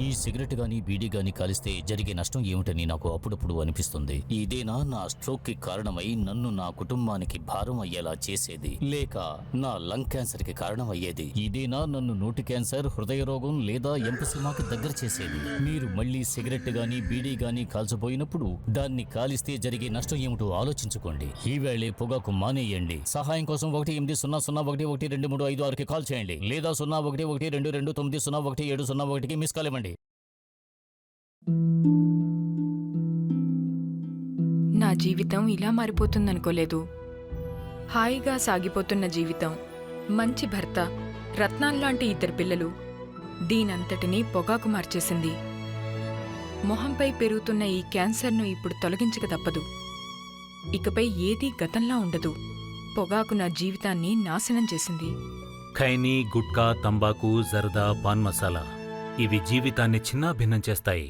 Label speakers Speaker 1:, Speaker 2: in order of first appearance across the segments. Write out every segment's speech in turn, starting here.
Speaker 1: ఈ సిగరెట్ గాని బీడీ గాని కాలిస్తే జరిగే నష్టం ఏమిటని నాకు అప్పుడప్పుడు అనిపిస్తుంది. ఇదేనా నా స్ట్రోక్ కి కారణమై నన్ను నా కుటుంబానికి భారం అయ్యేలా చేసేది, లేక నా లంగ్ క్యాన్సర్ కి కారణం అయ్యేది? ఇదేనా నన్ను నోటి క్యాన్సర్, హృదయ రోగం లేదా ఎంపసిమాకి దగ్గర చేసేది? మీరు మళ్ళీ సిగరెట్ గాని బీడీ గాని కాల్చబోయినప్పుడు దాన్ని కాలిస్తే జరిగే నష్టం ఏమిటో ఆలోచించుకోండి. ఈవేళే పొగాకు మానేయండి. సహాయం కోసం 18001112356కి కాల్ చేయండి, లేదా 011222901701కి మిస్ కాల్ ఇవ్వండి.
Speaker 2: నా జీవితం ఇలా మారిపోతుందనుకోలేదు. హాయిగా సాగిపోతున్న జీవితం, మంచి భర్త, రత్నాల్లాంటి ఇద్దరు పిల్లలు, దీనంతటినీ పొగాకు మార్చేసింది. మొహంపై పెరుగుతున్న ఈ క్యాన్సర్ను ఇప్పుడు తొలగించక తప్పదు. ఇకపై ఏదీ గతంలా ఉండదు. పొగాకు నా జీవితాన్ని నాశనం చేసింది.
Speaker 3: ఖైనీ, గుట్కా, తంబాకు, జర్దా, పాన్ మసాలా ఇవి జీవితాన్ని చిన్నాభిన్నం చేస్తాయి.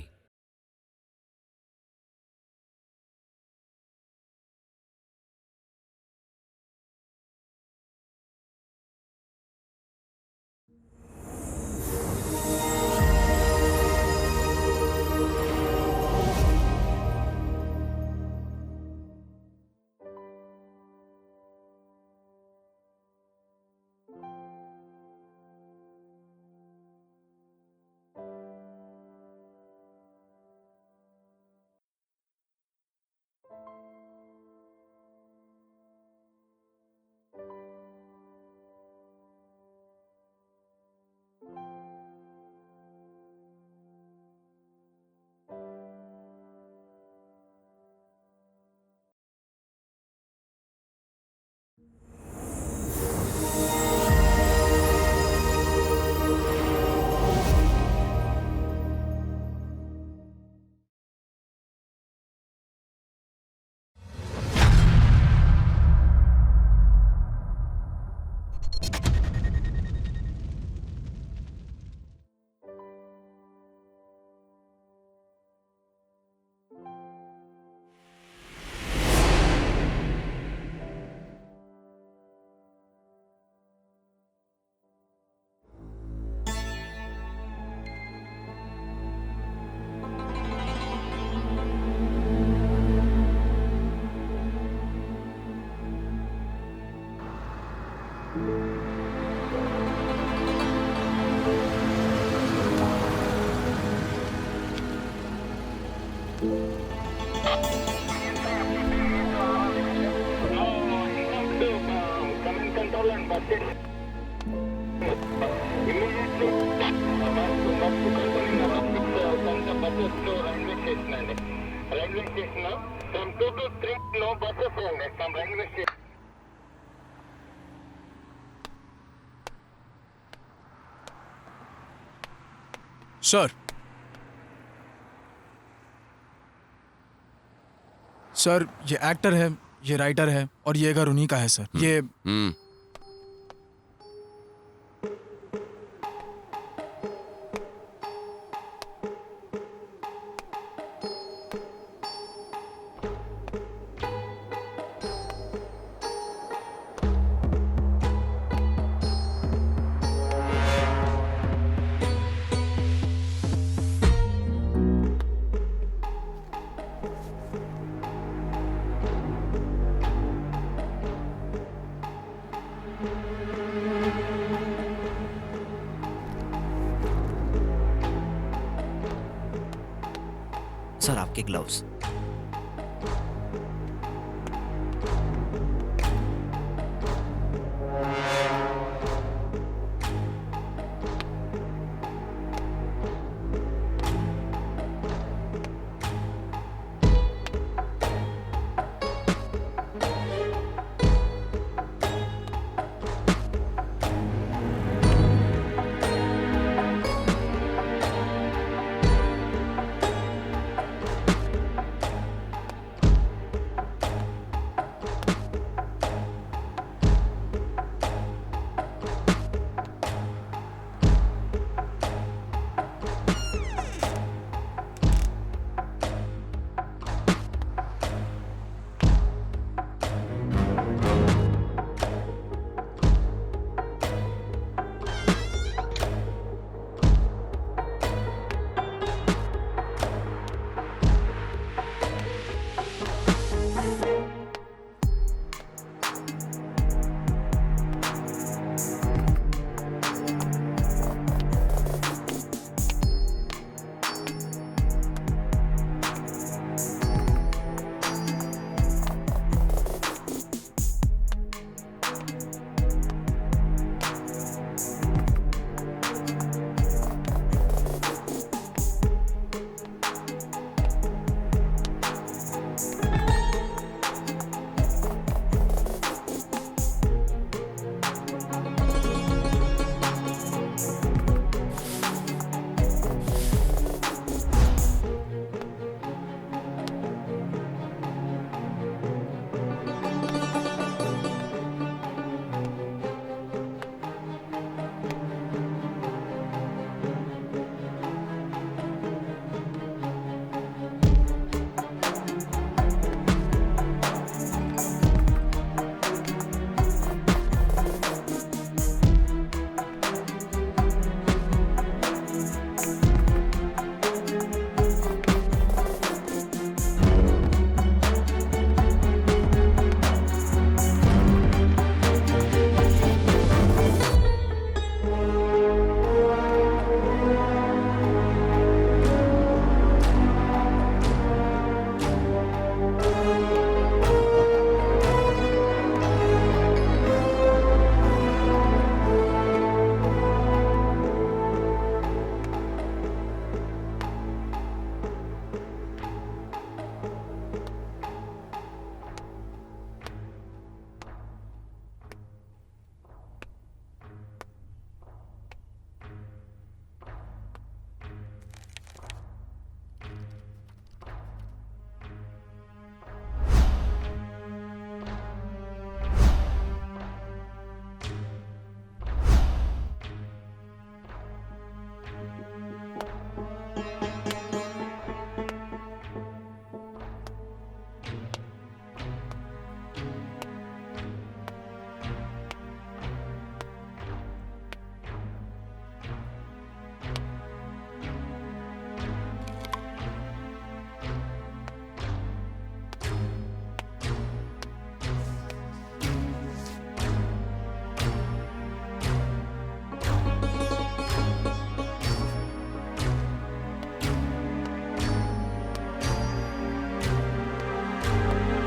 Speaker 4: सर ये एक्टर है, ये राइटर है और ये घर उन्हीं का है सर। ये
Speaker 5: सर आपके ग्लव्स।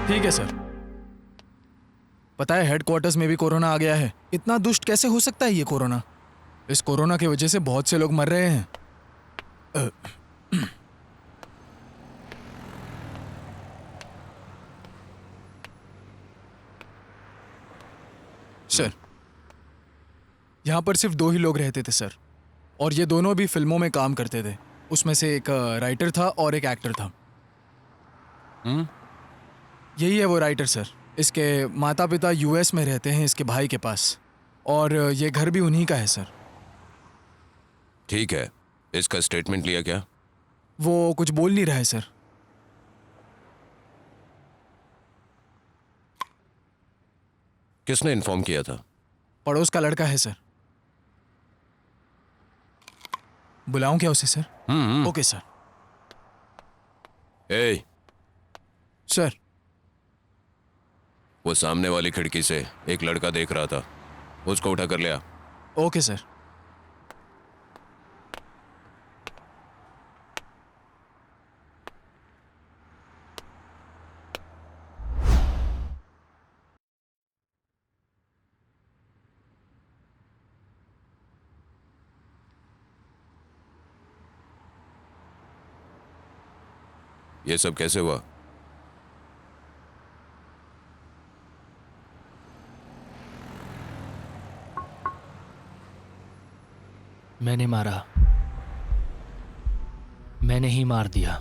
Speaker 4: ठीक है सर। पता है हेडक्वार्टर्स में भी कोरोना आ गया है। इतना दुष्ट कैसे हो सकता है ये कोरोना? इस कोरोना की वजह से बहुत से लोग मर रहे हैं। सर, यहाँ पर सिर्फ 2 ही लोग रहते थे सर, और ये दोनों भी फिल्मों में काम करते थे। उसमें से एक राइटर था और एक एक्टर था। यही है वो राइटर सर। इसके माता पिता यूएस में रहते हैं इसके भाई के पास, और ये घर भी उन्हीं का है सर।
Speaker 6: ठीक है, इसका स्टेटमेंट लिया क्या?
Speaker 4: वो कुछ बोल नहीं रहा है सर।
Speaker 6: किसने इन्फॉर्म किया था?
Speaker 4: पड़ोस का लड़का है सर। बुलाऊं क्या उसे सर? Okay sir.
Speaker 6: ए,
Speaker 4: सर,
Speaker 6: वो सामने वाली खिड़की से एक लड़का देख रहा था, उसको उठा कर ले आ।
Speaker 4: Okay sir.
Speaker 6: ये सब कैसे हुआ?
Speaker 7: मैंने मारा, मैंने ही मार दिया।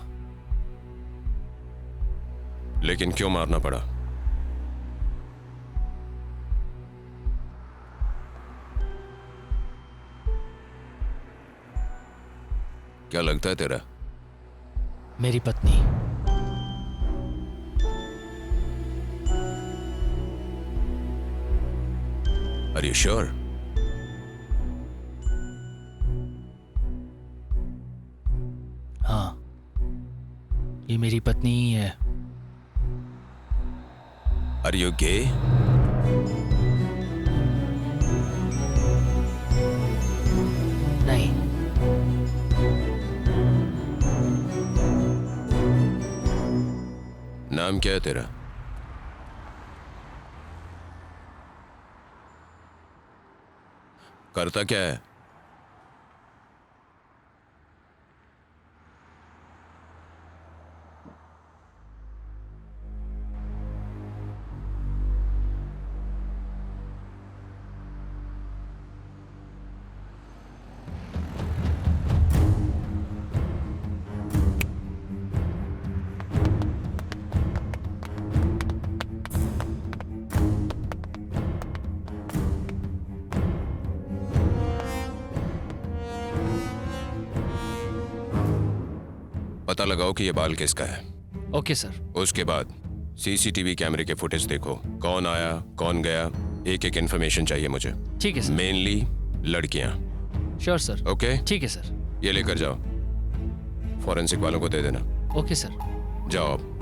Speaker 6: लेकिन क्यों मारना पड़ा? क्या लगता है तेरा?
Speaker 7: मेरी पत्नी।
Speaker 6: Are you sure?
Speaker 7: हाँ, ये मेरी पत्नी ही है।
Speaker 6: Are you gay?
Speaker 7: नहीं।
Speaker 6: नाम क्या है तेरा? करता क्या है? पता लगाओ कि ये बाल किसका है।
Speaker 7: Okay sir.
Speaker 6: उसके बाद सीसीटीवी कैमरे के फुटेज देखो, कौन आया कौन गया, एक एक इन्फॉर्मेशन चाहिए मुझे।
Speaker 7: ठीक है सर।
Speaker 6: मेनली लड़कियां।
Speaker 7: Sure sir.
Speaker 6: ओके,
Speaker 7: ठीक है सर।
Speaker 6: ये लेकर जाओ, फॉरेंसिक वालों को दे देना।
Speaker 7: Okay sir.
Speaker 6: जाओ अब।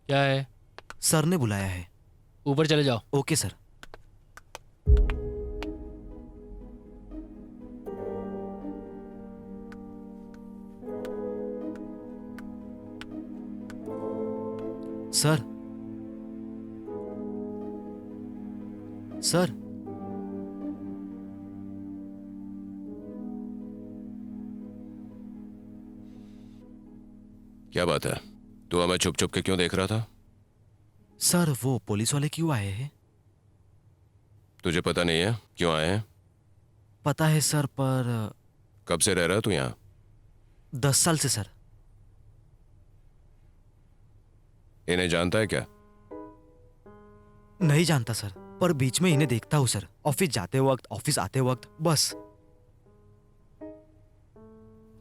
Speaker 7: क्या है?
Speaker 5: सर ने बुलाया है।
Speaker 7: ऊपर चले जाओ।
Speaker 5: Okay sir. सर, सर,
Speaker 6: क्या बात है? तू हमें छुप छुप के क्यों देख रहा था?
Speaker 5: सर वो पुलिस वाले क्यों आए हैं?
Speaker 6: तुझे पता नहीं है क्यों आए हैं?
Speaker 5: पता है सर, पर
Speaker 6: कब से रह रहा है तू यहाँ?
Speaker 5: 10 साल से सर।
Speaker 6: इन्हें जानता है क्या?
Speaker 5: नहीं जानता सर, पर बीच में इन्हें देखता हूँ सर। ऑफिस जाते वक्त, ऑफिस आते वक्त, बस।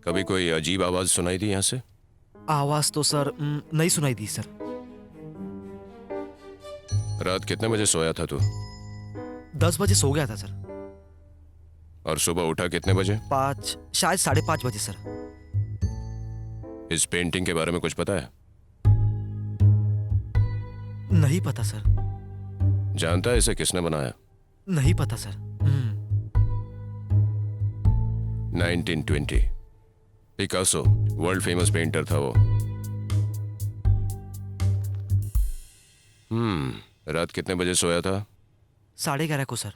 Speaker 6: कभी कोई अजीब आवाज सुनाई दी यहाँ से?
Speaker 5: आवाज तो सर नहीं सुनाई दी सर।
Speaker 6: रात कितने बजे सोया था तू?
Speaker 5: 10 बजे सो गया था सर।
Speaker 6: और सुबह उठा कितने बजे?
Speaker 5: 5, शायद 5:30 बजे सर।
Speaker 6: इस पेंटिंग के बारे में कुछ पता है?
Speaker 5: नहीं पता सर।
Speaker 6: जानता है इसे किसने बनाया?
Speaker 5: नहीं पता sir.
Speaker 6: 1920 Picasso, world famous painter था वो। रात कितने बजे सोया था?
Speaker 5: 11:30 को सर।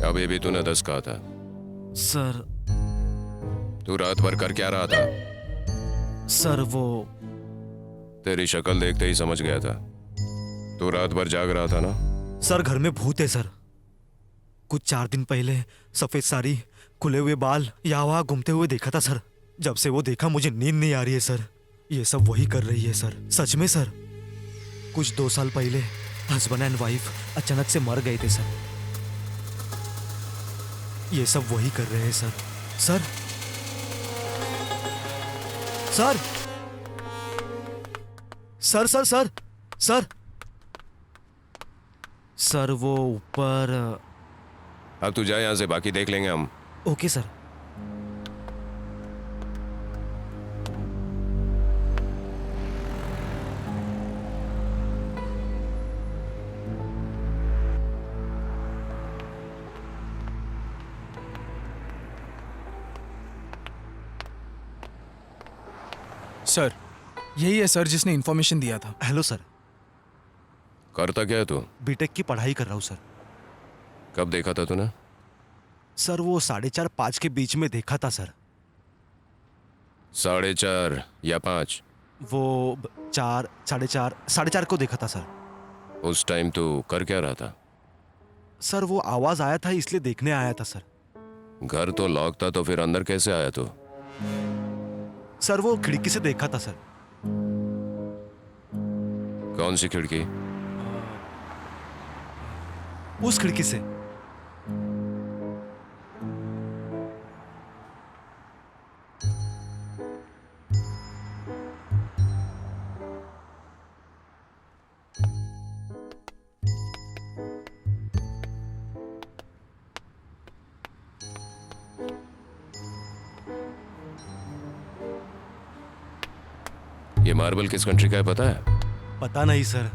Speaker 6: अभी भी तूने 10 कहा था।
Speaker 5: सर
Speaker 6: तू रात भर कर क्या रहा था?
Speaker 5: सर वो
Speaker 6: तेरी शक्ल देखते ही समझ गया था। तू रात भर जाग रहा था ना?
Speaker 5: सर घर में भूत है सर। कुछ 4 दिन पहले सफेद साड़ी, खुले हुए बाल यहाँ वहाँ घूमते हुए देखा था सर। जब से वो देखा मुझे नींद नहीं आ रही है सर। ये सब वही कर रही है सर। सच में सर। कुछ 2 साल पहले हस्बैंड एंड वाइफ अचानक से मर गए थे सर। ये सब वही कर रहे हैं sir. Sir sir sir sir sir sir sir वो ऊपर।
Speaker 6: अब तू जा यहां से, बाकी देख लेंगे हम।
Speaker 5: Okay sir.
Speaker 4: सर यही है सर जिसने इन्फॉर्मेशन दिया था।
Speaker 5: Hello sir.
Speaker 6: करता क्या है तू?
Speaker 5: बीटेक की पढ़ाई कर रहा हूँ सर।
Speaker 6: कब देखा था तूने?
Speaker 5: सर वो 4:30-5 के बीच में देखा था सर।
Speaker 6: 4:30 या 5?
Speaker 5: वो 4, 4:30, 4:30 को देखा था सर।
Speaker 6: उस टाइम तू कर क्या रहा था?
Speaker 5: सर वो आवाज आया था इसलिए देखने आया था सर।
Speaker 6: घर तो लॉक था, तो फिर अंदर कैसे आया तू?
Speaker 5: सर वो खिड़की से देखा था सर।
Speaker 6: कौन सी खिड़की?
Speaker 5: उस खिड़की से।
Speaker 6: ये मार्बल किस कंट्री का है पता है?
Speaker 5: पता नहीं सर।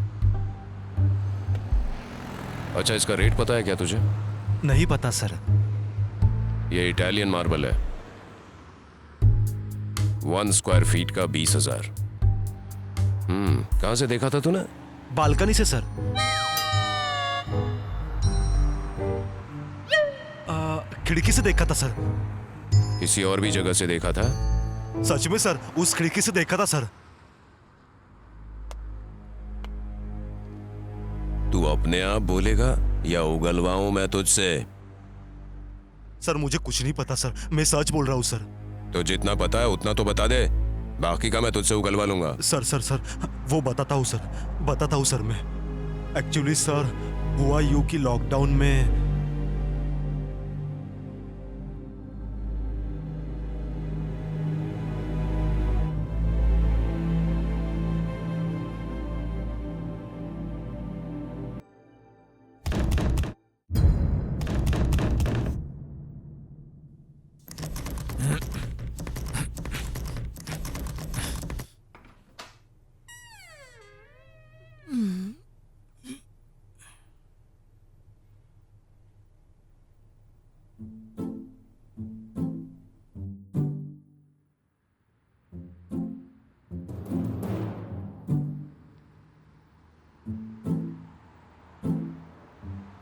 Speaker 6: अच्छा, इसका रेट पता है क्या तुझे?
Speaker 5: नहीं पता सर।
Speaker 6: ये इटालियन मार्बल है। 1 स्क्वायर फीट का 20,000। कहां से देखा था तूने?
Speaker 5: बालकनी से सर। खिड़की से देखा था सर।
Speaker 6: किसी और भी जगह से देखा था?
Speaker 5: सच में सर, उस खिड़की से देखा था सर।
Speaker 6: तू अपने आप बोलेगा या उगलवाऊं मैं तुझसे?
Speaker 5: सर मुझे कुछ नहीं पता सर, मैं सच बोल रहा हूँ सर।
Speaker 6: तो जितना पता है उतना तो बता दे, बाकी का मैं तुझसे उगलवा लूंगा।
Speaker 5: सर सर सर वो बताता हूँ सर, बताता हूँ सर। मैं एक्चुअली सर हुआ यूं कि लॉकडाउन में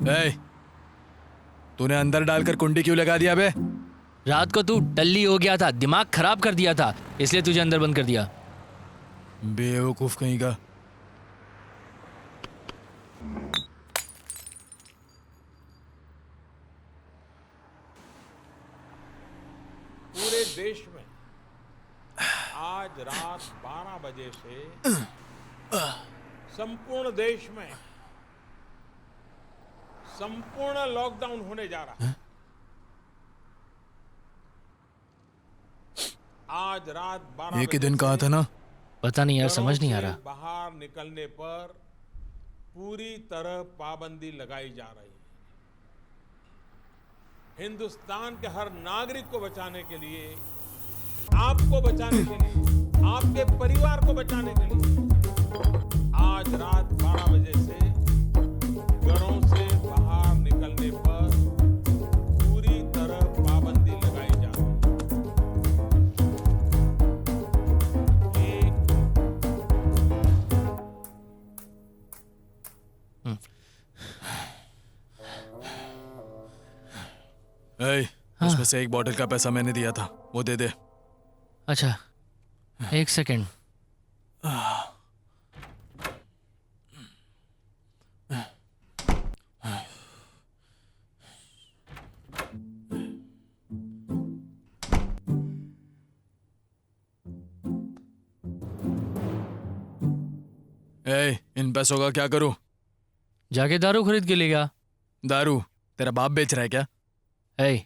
Speaker 4: ए, तूने अंदर डालकर कुंडी क्यों लगा दिया बे?
Speaker 7: रात को तू टल्ली हो गया था, दिमाग खराब कर दिया था, इसलिए तुझे अंदर बंद कर दिया।
Speaker 4: बेवकूफ कहीं का।
Speaker 8: पूरे देश में आज रात 12 बजे से संपूर्ण देश में संपूर्ण लॉकडाउन होने जा रहा है। आज रात 12
Speaker 4: एक ही दिन कहा था ना?
Speaker 7: पता नहीं यार,
Speaker 8: घरों
Speaker 7: समझ नहीं आ
Speaker 8: से
Speaker 7: रहा।
Speaker 8: बाहर निकलने पर पूरी तरह पाबंदी लगाई जा रही है। हिंदुस्तान के हर नागरिक को बचाने के लिए, आपको बचाने के लिए, आपके परिवार को बचाने के लिए
Speaker 4: ए, उसमें से एक बॉटल का पैसा मैंने दिया था, वो दे दे।
Speaker 7: अच्छा, एक सेकंड।
Speaker 4: ए, इन पैसों का क्या करूं?
Speaker 7: जाके दारू खरीद के लेगा।
Speaker 4: दारू तेरा बाप बेच रहा है क्या?
Speaker 7: ए,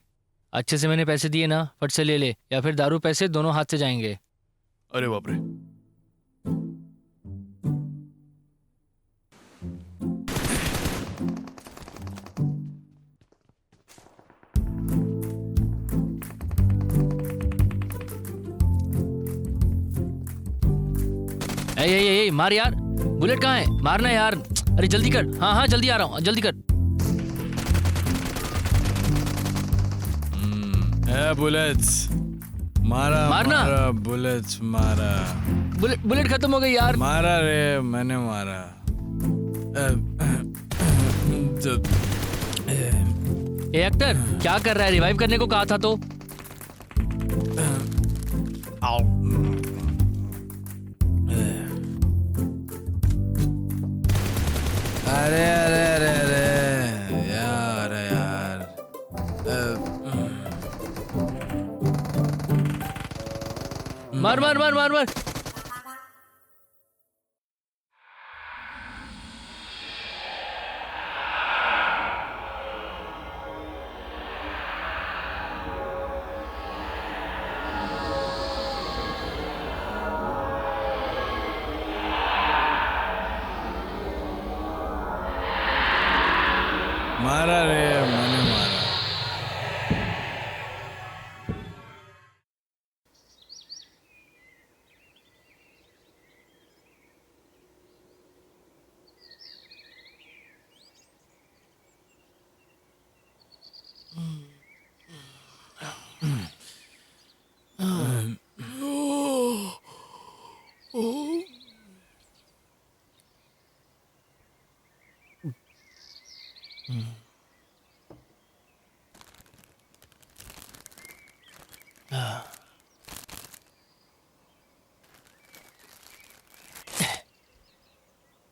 Speaker 7: अच्छे से मैंने पैसे दिए ना, फट से ले ले, या फिर दारू पैसे दोनों हाथ से जाएंगे।
Speaker 4: अरे बाप रे।
Speaker 7: ए, मार यार, बुलेट कहाँ है? मारना यार, अरे जल्दी कर। हाँ हाँ, जल्दी आ रहा हूँ, जल्दी कर।
Speaker 4: बुलेट्स मारा,
Speaker 7: मारना।
Speaker 4: मारा बुलेट्स मारा।
Speaker 7: बुलेट खत्म हो गई यार।
Speaker 4: मारा रे, मैंने मारा।
Speaker 7: ए एक्टर, क्या कर रहा है? रिवाइव करने को कहा था तो।
Speaker 4: अरे अरे अरे अरे यार यार।
Speaker 7: मार मार मार मार मार।
Speaker 4: मारा रे, मैंने मारा।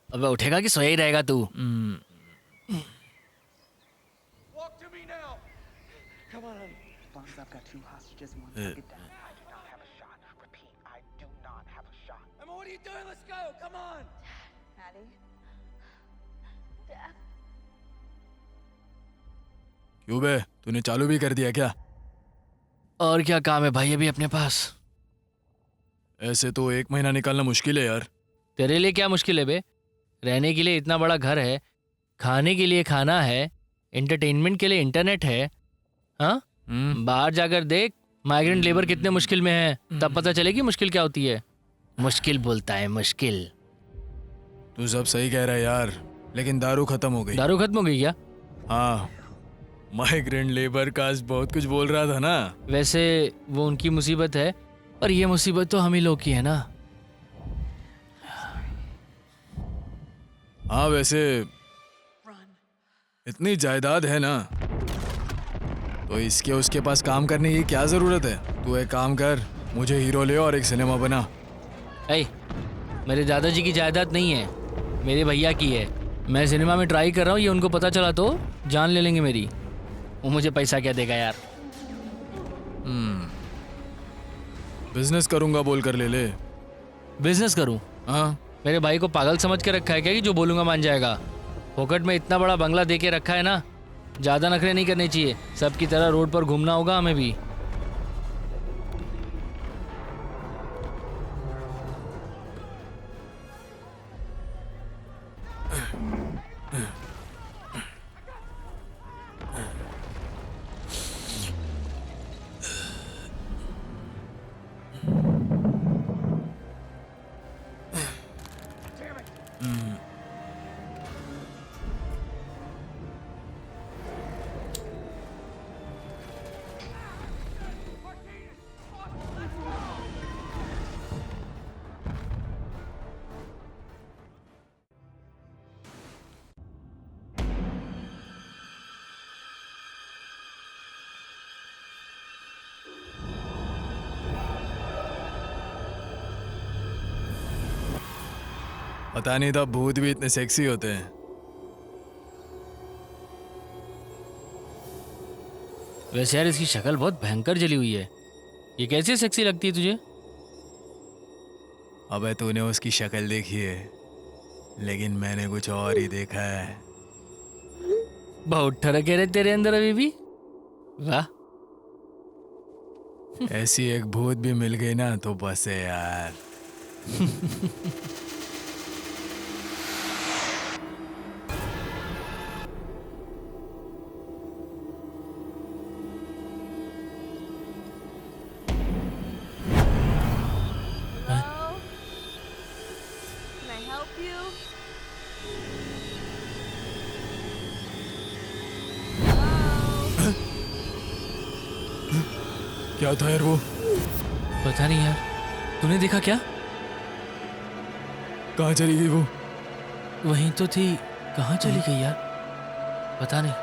Speaker 7: अबे उठेगा कि सोया ही रहेगा तू?
Speaker 9: I've got 2 hostages, 1 target down. I do not have a shot. Repeat, I do not have a shot. Emma, what are you doing? Let's go. Come on.
Speaker 10: Maddie. Dad.
Speaker 4: क्यों बे, तूने चालू भी कर दिया क्या?
Speaker 7: और क्या काम है भाई अभी अपने पास?
Speaker 4: ऐसे तो 1 महीना निकालना मुश्किल है यार।
Speaker 7: तेरे लिए क्या मुश्किल है बे? रहने के लिए इतना बड़ा घर है, खाने के लिए खाना है, एंटरटेनमेंट के लिए इंटरनेट है। हाँ, बाहर जाकर देख माइग्रेंट लेबर कितने मुश्किल में है, तब पता चलेगी मुश्किल क्या होती है। मुश्किल बोलता है, मुश्किल।
Speaker 4: तू सब सही कह रहा है यार, लेकिन दारू खत्म हो गई।
Speaker 7: दारू खत्म हो गई क्या?
Speaker 4: हाँ, माइग्रेंट लेबर काज बहुत कुछ बोल रहा था ना।
Speaker 7: वैसे वो उनकी मुसीबत है, और ये मुसीबत तो हम ही लोग की है ना।
Speaker 4: हाँ, वैसे इतनी जायदाद है ना, तो इसके उसके पास काम करने की क्या जरूरत है? तू एक काम कर, मुझे हीरो ले और एक सिनेमा बना।
Speaker 7: ऐ, मेरे दादाजी की जायदाद नहीं है, मेरे भैया की है। मैं सिनेमा में ट्राई कर रहा हूँ, ये उनको पता चला तो जान ले लेंगे मेरी। वो मुझे पैसा क्या देगा यार?
Speaker 4: बिजनेस करूंगा बोल कर ले ले।
Speaker 7: बिजनेस करूँ?
Speaker 4: हाँ,
Speaker 7: मेरे भाई को पागल समझ के रखा है क्या कि जो बोलूँगा मान जाएगा? फोकट में इतना बड़ा बंगला दे के रखा है ना, ज़्यादा नखरे नहीं करने चाहिए। सबकी तरह रोड पर घूमना होगा हमें भी।
Speaker 4: पता नहीं था भूत भी इतने सेक्सी होते हैं।
Speaker 7: वैसे यार इसकी शक्ल बहुत भयंकर जली हुई है। ये कैसे सेक्सी लगती है तुझे?
Speaker 4: अबे तूने उसकी शक्ल देखी है, लेकिन मैंने कुछ और ही देखा है।
Speaker 7: बहुत ठरक है रे तेरे अंदर अभी भी। वाह।
Speaker 4: ऐसी एक भूत भी मिल गई ना तो बस है यार।
Speaker 10: Hello? Can I help you? Hello?
Speaker 4: क्या था यार वो?
Speaker 7: पता नहीं यार, तूने देखा क्या?
Speaker 4: कहाँ चली गई वो?
Speaker 7: वहीं तो थी, कहाँ चली गई यार? पता नहीं।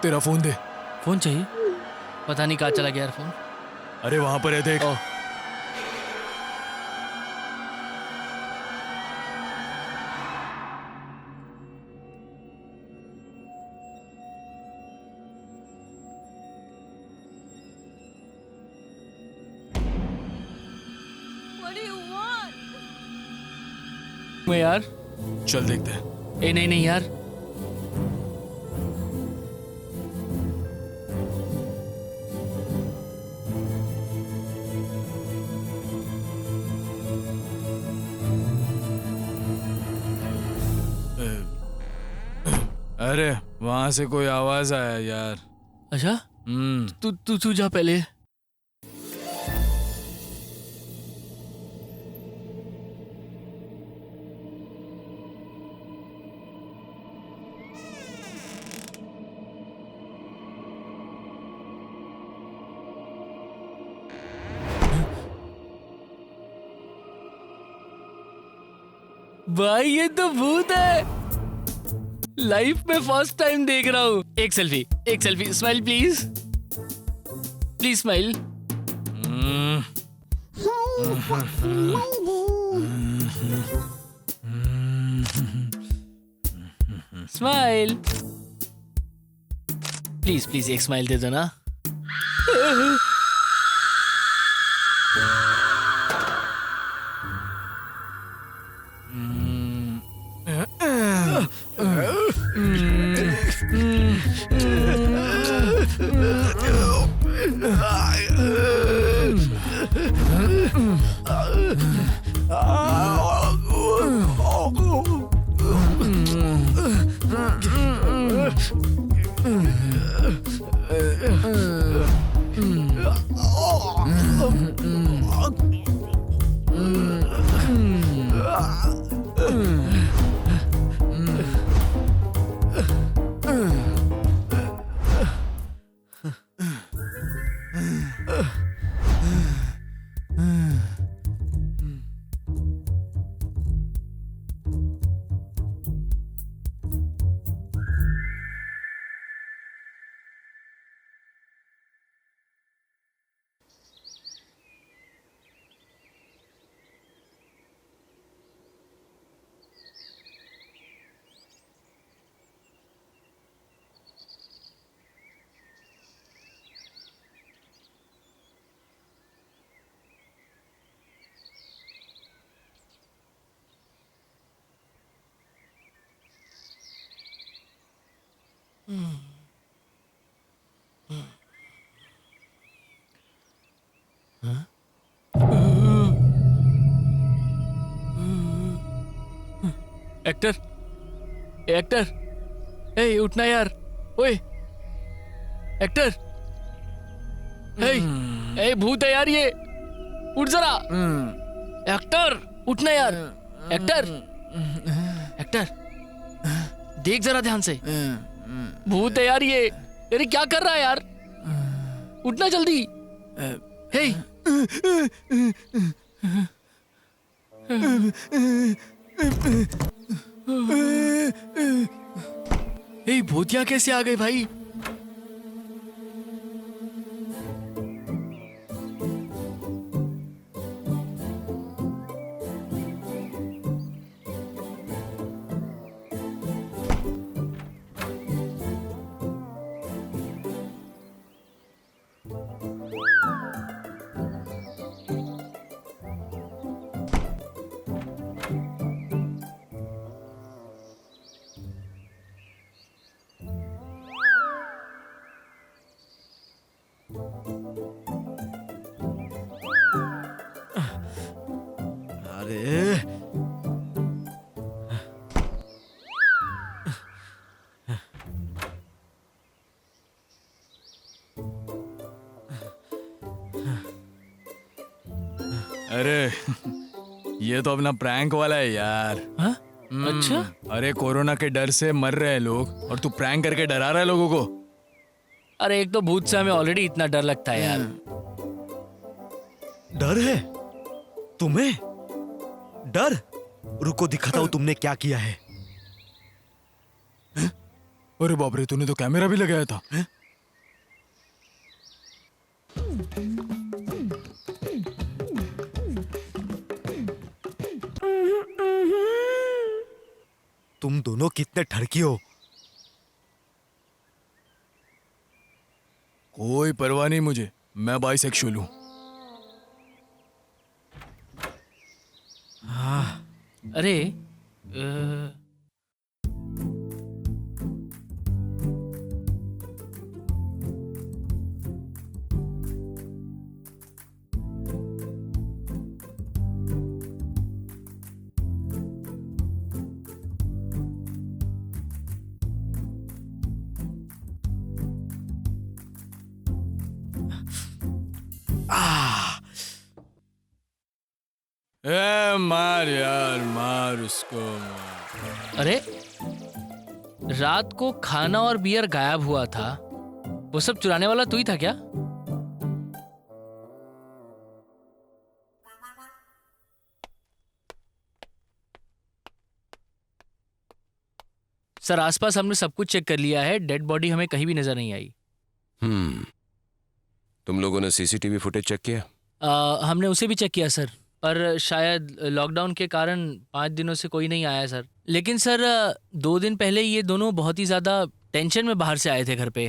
Speaker 4: तेरा फोन दे।
Speaker 7: फोन चाहिए? पता नहीं कहाँ चला गया यार फोन।
Speaker 4: अरे वहां पर है, देख।
Speaker 7: ओह,
Speaker 10: What do you want?
Speaker 7: मैं यार।
Speaker 4: चल देखते हैं।
Speaker 7: ए नहीं नहीं यार।
Speaker 4: अरे वहां से कोई आवाज आया यार।
Speaker 7: अच्छा, तू तू तू जा पहले। भाई ये तो भूत है। लाइफ में फर्स्ट टाइम देख रहा हूँ। एक selfie, smile please, please smile. Smile please please, एक स्माइल दे दो ना। एक्टर, एक्टर, ए उठना यार। ओए एक्टर, ए भूत है यार ये, उठ जरा। एक्टर उठना यार। एक्टर, एक्टर देख जरा ध्यान से, भूत है यार ये। अरे क्या कर रहा है यार, उठना जल्दी। हे ए भूतिया कैसे आ गए भाई?
Speaker 5: अरे
Speaker 4: अरे ये तो अपना प्रैंक वाला है यार।
Speaker 7: हाँ? अच्छा?
Speaker 4: अरे कोरोना के डर से मर रहे हैं लोग और तू प्रैंक करके डरा रहा है लोगों को।
Speaker 7: अरे एक तो भूत से हमें ऑलरेडी इतना डर लगता है यार।
Speaker 5: डर है तुम्हें? डर? रुको दिखाता हूं तुमने क्या किया है।
Speaker 4: अरे बाप रे, तूने तो कैमरा भी लगाया था।
Speaker 5: तुम दोनों कितने ठरकी हो।
Speaker 4: कोई परवाह नहीं मुझे, मैं बाइसेक्सुअल हूँ।
Speaker 7: अरे
Speaker 4: मार यार, मार उसको मार।
Speaker 7: अरे रात को खाना और बियर गायब हुआ था, वो सब चुराने वाला तू ही था क्या? सर आसपास हमने सब कुछ चेक कर लिया है, डेड बॉडी हमें कहीं भी नजर नहीं आई।
Speaker 6: तुम लोगों ने सीसीटीवी फुटेज चेक किया?
Speaker 7: हमने उसे भी चेक किया सर, पर शायद लॉकडाउन के कारण 5 दिनों से कोई नहीं आया सर। लेकिन सर 2 दिन पहले ये दोनों बहुत ही ज्यादा टेंशन में बाहर से आए थे घर पे।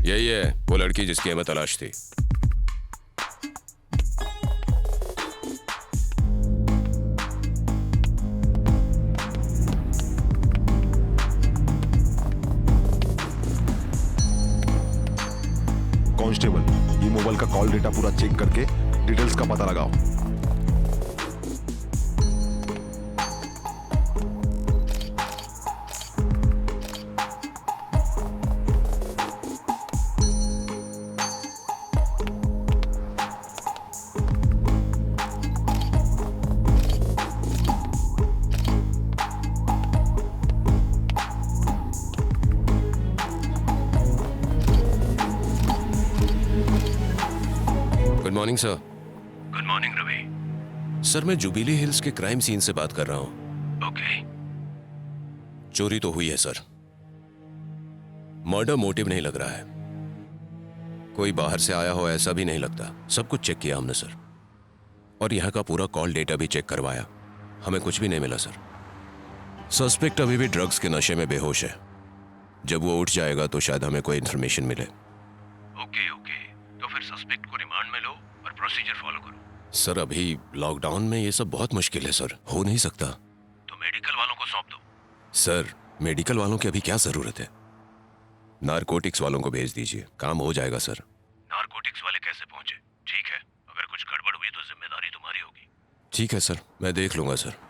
Speaker 6: यही है वो लड़की जिसकी हमें तलाश थी।
Speaker 11: कांस्टेबल, ये मोबाइल का कॉल डेटा पूरा चेक करके डिटेल्स का पता लगाओ।
Speaker 6: Good morning sir. Good morning Ravi. Sir मैं जुबिली हिल्स के क्राइम सीन से बात कर रहा हूं। ओके। चोरी तो हुई है सर, मर्डर मोटिव नहीं लग रहा है, कोई बाहर से आया हो ऐसा भी नहीं लगता। सब कुछ चेक किया हमने सर, और यहां का पूरा कॉल डेटा भी चेक करवाया, हमें कुछ भी नहीं मिला सर। सस्पेक्ट अभी भी ड्रग्स के नशे में बेहोश है, जब वो उठ जाएगा तो शायद हमें कोई इंफॉर्मेशन मिले। ओके ओके, तो फिर सस्पेक्ट को रिमांड में लो और प्रोसीजर फॉलो करो। सर अभी लॉकडाउन में ये सब बहुत मुश्किल है सर, हो नहीं सकता। तो मेडिकल वालों को सौंप दो। सर मेडिकल वालों की अभी क्या जरूरत है, नारकोटिक्स वालों को भेज दीजिए, काम हो जाएगा सर। नारकोटिक्स वाले कैसे पहुंचे? ठीक है, अगर कुछ गड़बड़ हुई तो जिम्मेदारी तुम्हारी होगी। ठीक है सर, मैं देख लूंगा sir.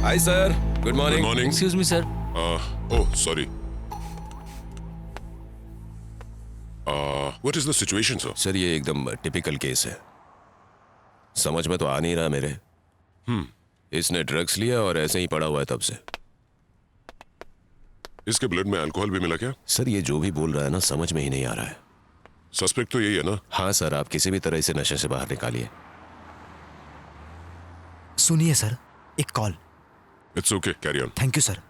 Speaker 6: Hi sir, good morning.
Speaker 12: Morning.
Speaker 7: Excuse me sir.
Speaker 12: Oh sorry. What is the situation sir?
Speaker 6: Sir ये एकदम टिपिकल केस है, समझ में तो आ नहीं रहा मेरे। इसने ड्रग्स लिया और ऐसे ही पड़ा हुआ है तब से।
Speaker 12: इसके ब्लड में अल्कोहल भी मिला क्या?
Speaker 6: सर ये जो भी बोल रहा है ना, समझ में ही नहीं आ रहा है।
Speaker 12: सस्पेक्ट तो यही है ना?
Speaker 6: हाँ सर, आप किसी भी तरह इसे नशे से बाहर निकालिए।
Speaker 5: सुनिए सर, एक call.
Speaker 12: It's okay, carry on.
Speaker 5: Thank you sir.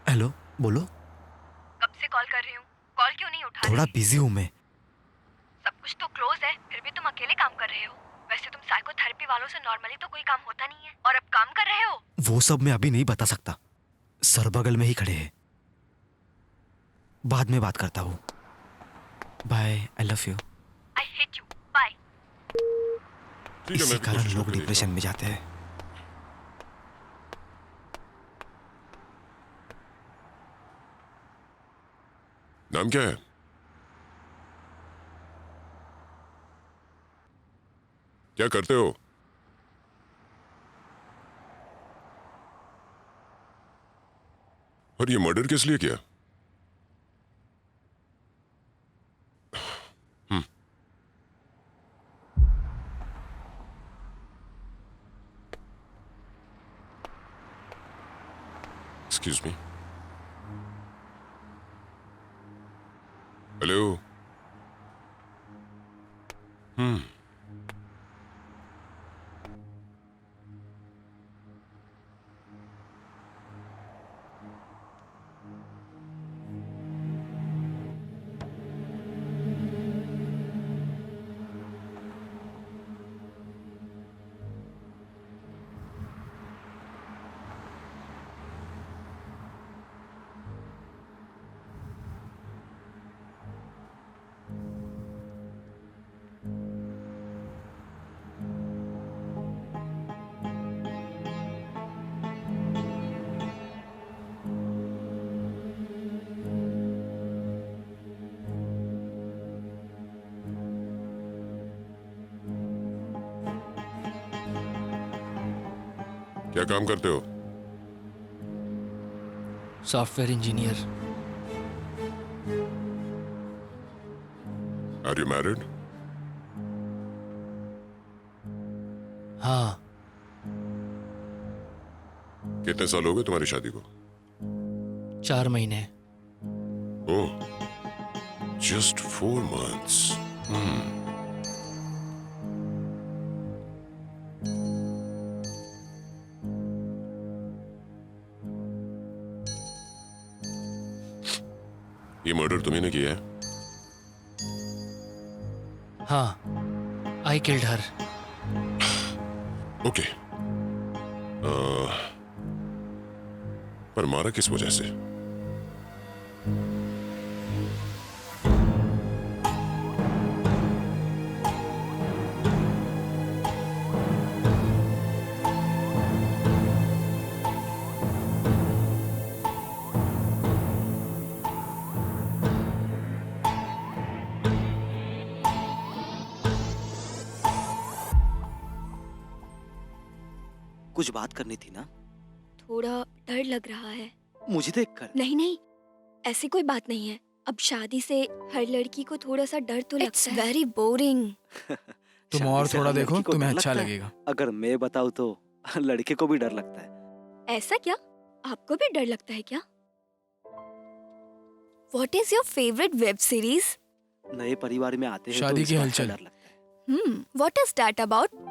Speaker 5: Hello, बोलो।
Speaker 10: कब से कॉल कर रही हूँ, कॉल क्यों नहीं उठा
Speaker 5: थोड़ा
Speaker 10: रही?
Speaker 5: बिजी हूँ मैं।
Speaker 10: सब कुछ तो क्लोज है, फिर भी तुम अकेले काम कर रहे हो। वैसे तुम साइकोथेरेपी वालों से नॉर्मली तो कोई काम होता नहीं है, और अब काम कर रहे हो।
Speaker 5: वो सब मैं अभी नहीं बता सकता, सर बगल में ही खड़े हैं। बाद में बात करता हूँ। Bye, I love you.
Speaker 10: I hate you, bye.
Speaker 12: ठीक है,
Speaker 5: इसी
Speaker 12: मैं भी
Speaker 5: कारण
Speaker 12: कोशिश
Speaker 5: लोग
Speaker 12: करके
Speaker 5: डिप्रेशन में जाते हैं।
Speaker 12: नाम क्या है? क्या करते हो? और ये मर्डर किस लिए किया? Excuse me. हेलो। क्या काम करते हो?
Speaker 7: Software engineer.
Speaker 12: Are you married?
Speaker 7: हाँ।
Speaker 12: कितने साल हो गए तुम्हारी शादी को?
Speaker 7: 4 महीने।
Speaker 12: ओह, जस्ट 4 months. ये मर्डर तुम्ही ने किया है?
Speaker 7: हाँ, आई किल्ड हर।
Speaker 12: ओके। पर मारा किस वजह से?
Speaker 5: कुछ बात करनी थी ना?
Speaker 10: थोड़ा डर लग रहा है।
Speaker 5: मुझे देखकर?
Speaker 10: नहीं नहीं, ऐसी कोई बात नहीं है। अब शादी से हर लड़की को थोड़ा सा डर तो लगता है। It's very boring.
Speaker 4: तुम और थोड़ा देखो, तुम्हें अच्छा लगेगा।
Speaker 5: अगर मैं बताऊं तो लड़के को भी डर लगता है।
Speaker 10: ऐसा क्या? आपको भी डर लगता है क्या? What is your favorite web series?
Speaker 5: नए परिवार में आते हैं
Speaker 4: शादी
Speaker 5: तो
Speaker 4: की
Speaker 5: इस बात
Speaker 4: हलचल।
Speaker 5: का डर लगता है।
Speaker 10: What is that about?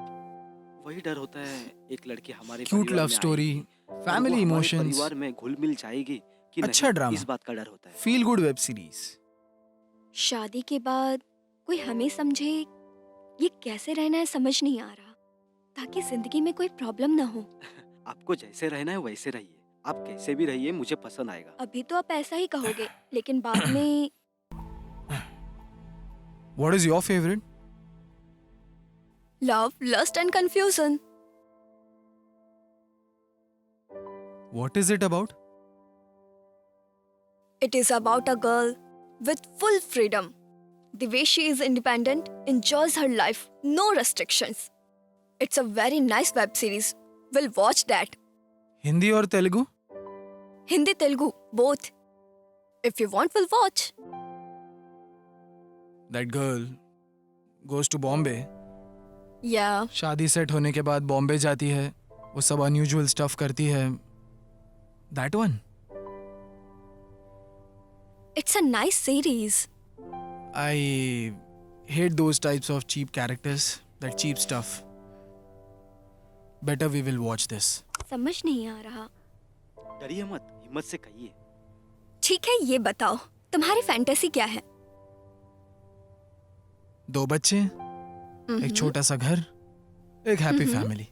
Speaker 5: वही डर होता है, एक लड़की हमारे
Speaker 4: क्यूट
Speaker 5: परिवार
Speaker 4: लव
Speaker 5: में
Speaker 4: स्टोरी,
Speaker 5: आएगी और वो
Speaker 4: फैमिली
Speaker 5: हमारे
Speaker 4: इमोशंस,
Speaker 5: परिवार में घुल मिल जाएगी कि
Speaker 4: अच्छा
Speaker 5: नहीं,
Speaker 4: ड्रामा,
Speaker 5: इस बात का डर होता है।
Speaker 4: Feel good web series.
Speaker 10: शादी के बाद कोई हमें समझे, ये कैसे रहना है समझ नहीं आ रहा, ताकि जिंदगी में कोई प्रॉब्लम ना हो।
Speaker 5: आपको जैसे रहना है वैसे रहिए, आप कैसे भी रहिए, मुझे पसंद आएगा।
Speaker 10: अभी तो आप ऐसा ही कहोगे, लेकिन बाद में।
Speaker 4: What is your favorite?
Speaker 10: Love, lust and confusion.
Speaker 4: What is it about?
Speaker 10: It is about a girl with full freedom. The way she is independent, enjoys her life, no restrictions. It's a very nice web series. We'll watch that.
Speaker 4: Hindi और Telugu?
Speaker 10: Hindi, Telugu, both. If you want, we'll watch.
Speaker 4: That girl goes to Bombay.
Speaker 10: Yeah.
Speaker 4: शादी set होने के बाद बॉम्बे जाती है, वो सब unusual stuff करती है। That one?
Speaker 10: It's a nice series.
Speaker 4: I hate those types of cheap characters, that cheap stuff. Better we will watch this.
Speaker 10: समझ नहीं आ रहा।
Speaker 5: डरिए मत, हिम्मत से कहिए।
Speaker 10: ठीक है, ये बताओ तुम्हारी फैंटेसी क्या है?
Speaker 4: 2 बच्चे, एक छोटा सा घर, एक happy family.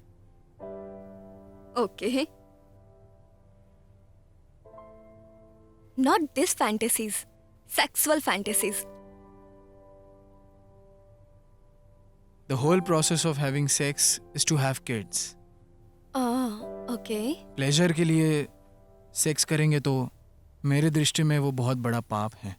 Speaker 10: Okay. Not this fantasies. sexual fantasies.
Speaker 4: The whole process of having sex is to have kids.
Speaker 10: Okay.
Speaker 4: Pleasure के लिए सेक्स करेंगे तो मेरे दृष्टि में वो बहुत बड़ा पाप है.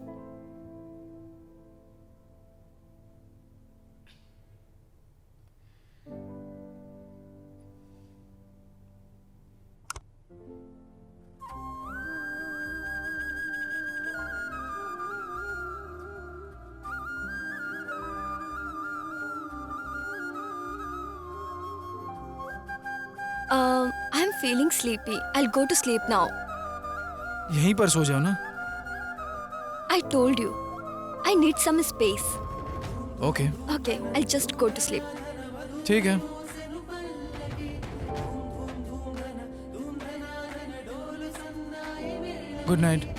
Speaker 10: I'm feeling sleepy. I'll go to sleep now.
Speaker 4: यहीं पर सो जाओ ना.
Speaker 10: I told you. I need some space.
Speaker 4: Okay.
Speaker 10: Okay, I'll just go to sleep.
Speaker 4: ठीक है. Good night.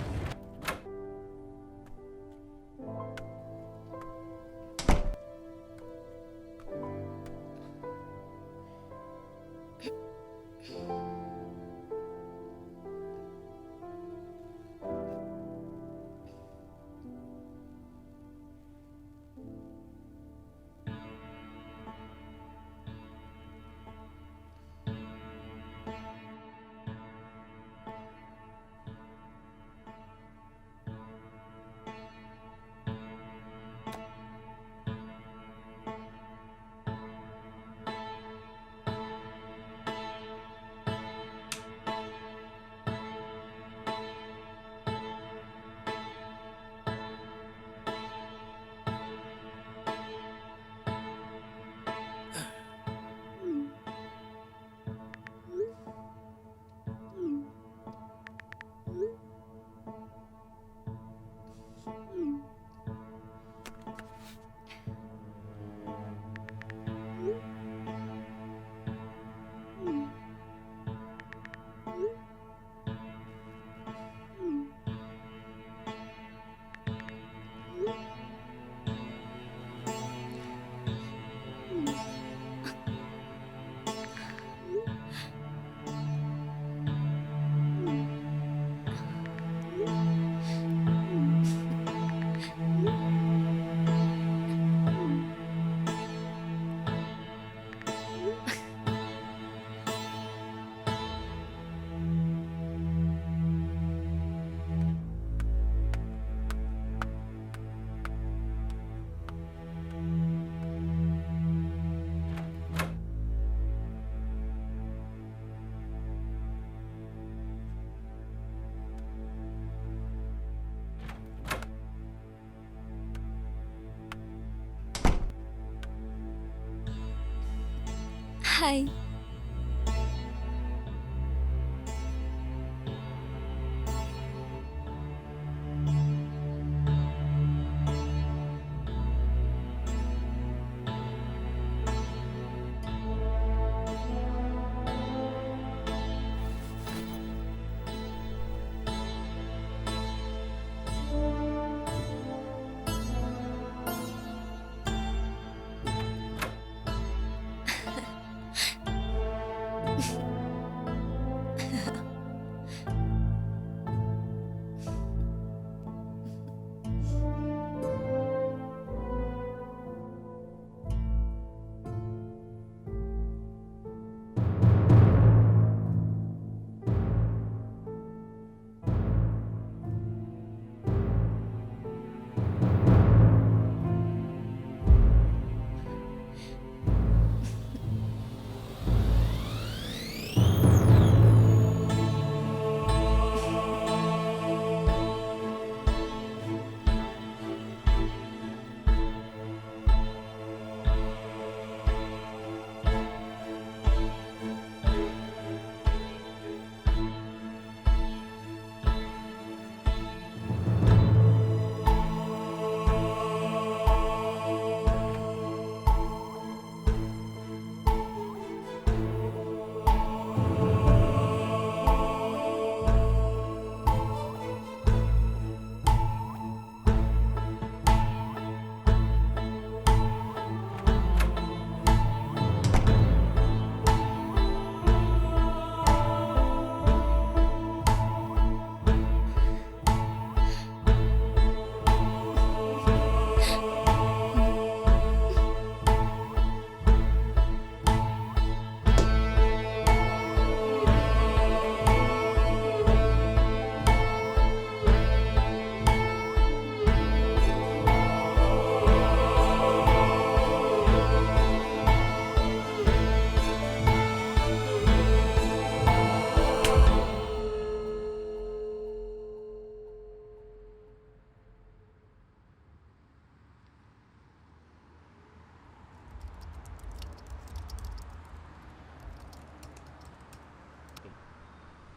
Speaker 10: Hi.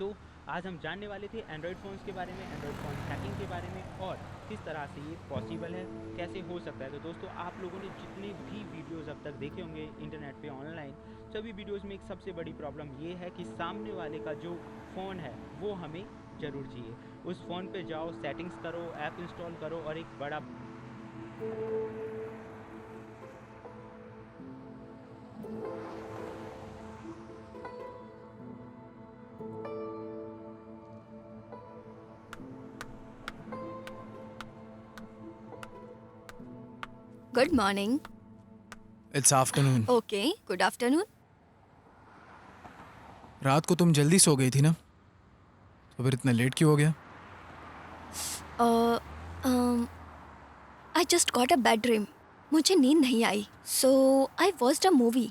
Speaker 13: दोस्तों आज हम जानने वाले थे एंड्रॉयड फ़ोन्स के बारे में, एंड्रॉयड फ़ोन हैकिंग के बारे में और किस तरह से ये पॉसिबल है, कैसे हो सकता है। तो दोस्तों आप लोगों ने जितने भी वीडियोस अब तक देखे होंगे इंटरनेट पे ऑनलाइन, सभी वीडियोस में एक सबसे बड़ी प्रॉब्लम ये है कि सामने वाले का जो फ़ोन है वो हमें ज़रूर चाहिए। उस फ़ोन पे जाओ, सेटिंग्स करो, ऐप इंस्टॉल करो और एक बड़ा
Speaker 10: Good morning.
Speaker 4: It's afternoon.
Speaker 10: Okay, good afternoon.
Speaker 4: रात को तुम जल्दी सो गई थी ना, तो फिर इतना लेट क्यों हो गया?
Speaker 10: I just got a bad dream. मुझे नींद नहीं आई. So I watched a movie.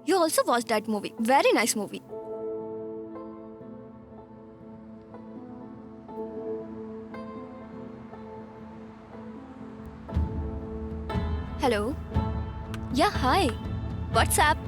Speaker 10: You also watched that movie. Very nice movie. Hello. Yeah, hi. What's up?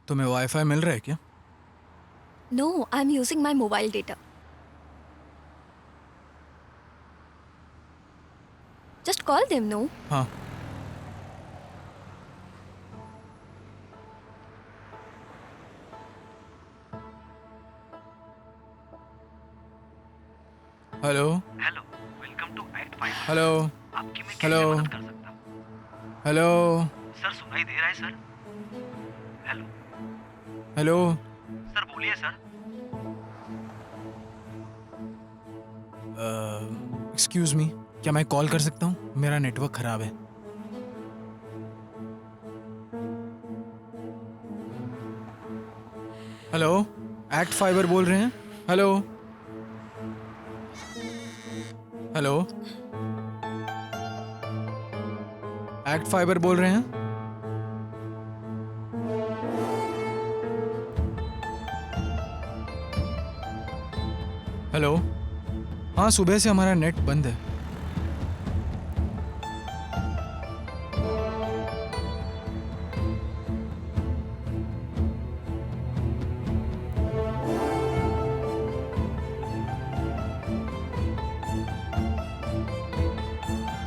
Speaker 4: तुम्हें वाईफाई मिल रहा है क्या?
Speaker 10: No, I'm using my mobile data. Just call them, no?
Speaker 4: हाँ। Hello.
Speaker 14: Hello, welcome to act 5।
Speaker 4: Hello.
Speaker 14: आपकी मैं
Speaker 4: hello.
Speaker 14: कैसे मदद कर सकता हूँ?
Speaker 4: हेलो।
Speaker 14: सर सुनाई दे रहा है सर? हेलो।
Speaker 4: हेलो।
Speaker 14: सर बोलिए सर।
Speaker 4: एक्सक्यूज मी, क्या मैं कॉल कर सकता हूँ? मेरा नेटवर्क खराब है। हेलो, एक्ट फाइबर बोल रहे हैं? हेलो। हेलो, एक्ट फाइबर बोल रहे हैं? हेलो। हाँ, सुबह से हमारा नेट बंद है।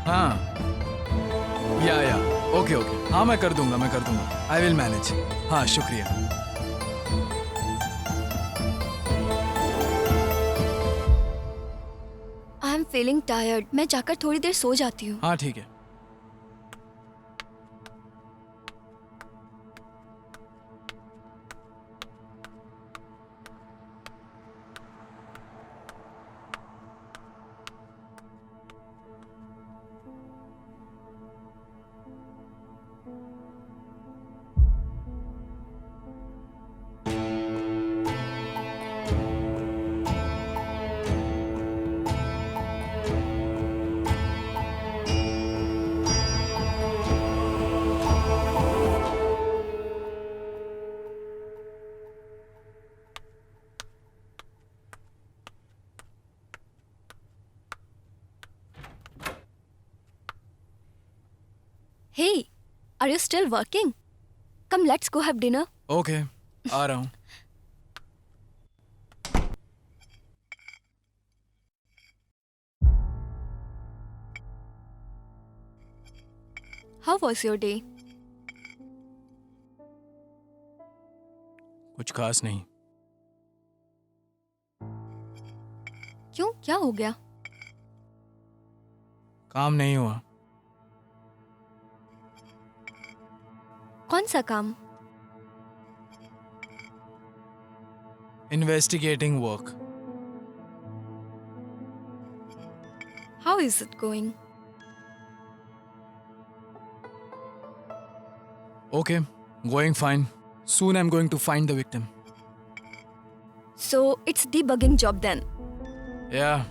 Speaker 4: हाँ, या ओके ओके, हाँ मैं कर दूंगा आई विल मैनेज। हाँ शुक्रिया।
Speaker 10: आई एम फीलिंग टायर्ड, मैं जाकर थोड़ी देर सो जाती हूँ।
Speaker 4: हाँ ठीक है।
Speaker 10: Hey, are you still working? Come, let's go have dinner.
Speaker 4: Okay आ रहा हूँ.
Speaker 10: How was your day?
Speaker 4: कुछ खास नहीं.
Speaker 10: क्यों, क्या हो गया?
Speaker 4: काम नहीं हुआ.
Speaker 10: कौन सा काम?
Speaker 4: Investigating work.
Speaker 10: How is it going?
Speaker 4: Okay, going fine. Soon I'm going to find the victim.
Speaker 10: So it's debugging job then.
Speaker 4: Yeah,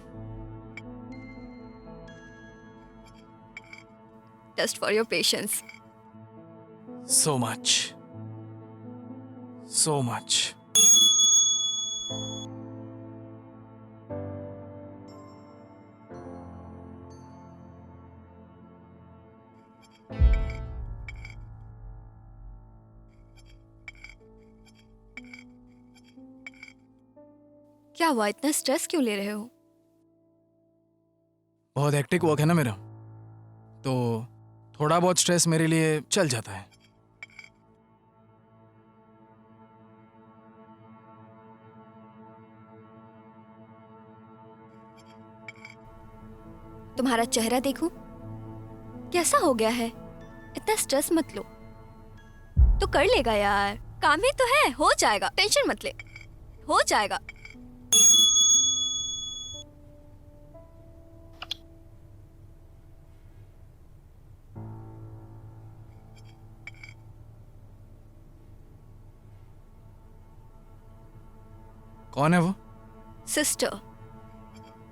Speaker 10: Just for your patience.
Speaker 4: so much. So much.
Speaker 10: क्या हुआ, इतना स्ट्रेस क्यों ले रहे हो?
Speaker 4: बहुत hectic work है ना मेरा, तो थोड़ा बहुत स्ट्रेस मेरे लिए चल जाता है.
Speaker 10: तुम्हारा चेहरा देखूं? कैसा हो गया है? इतना स्ट्रेस मत लो. तो कर लेगा यार, काम ही तो है, हो जाएगा, टेंशन मत ले, हो जाएगा.
Speaker 4: कौन है वो?
Speaker 10: सिस्टर.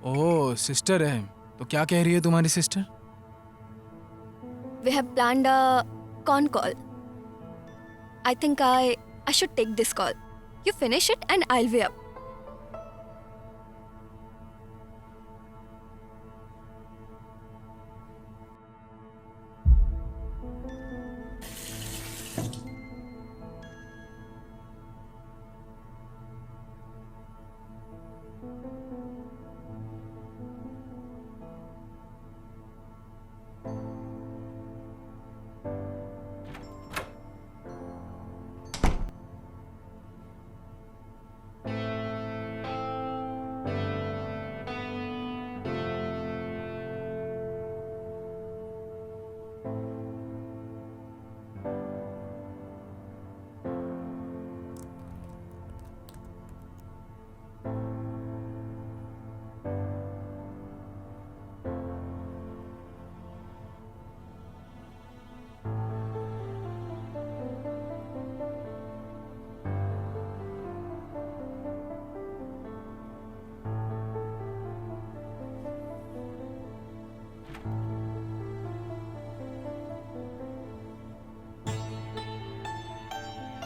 Speaker 4: ओह, सिस्टर है. तो क्या कह रही है तुम्हारी sister?
Speaker 10: We have planned a con call. I think I should take this call. You finish it and I'll be up.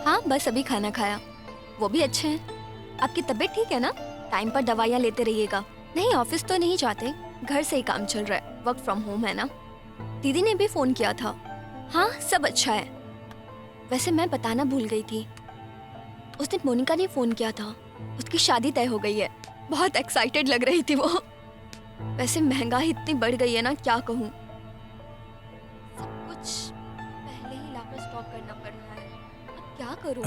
Speaker 10: हाँ, बस अभी खाना खाया. वो भी अच्छे हैं. आपकी तबीयत ठीक है ना? टाइम पर दवाइयाँ लेते रहिएगा. नहीं, ऑफिस तो नहीं जाते, घर से ही काम चल रहा है, वर्क फ्रॉम होम है ना. दीदी ने भी फोन किया था. हाँ, सब अच्छा है. वैसे मैं बताना भूल गई थी, उस दिन मोनिका ने फोन किया था, उसकी शादी तय हो गई है. बहुत एक्साइटेड लग रही थी वो. वैसे महंगाई इतनी बढ़ गई है ना, क्या कहूँ. सब कुछ पहले ही लाकर स्टॉक करना पड़ रहा है. अब क्या करूँ,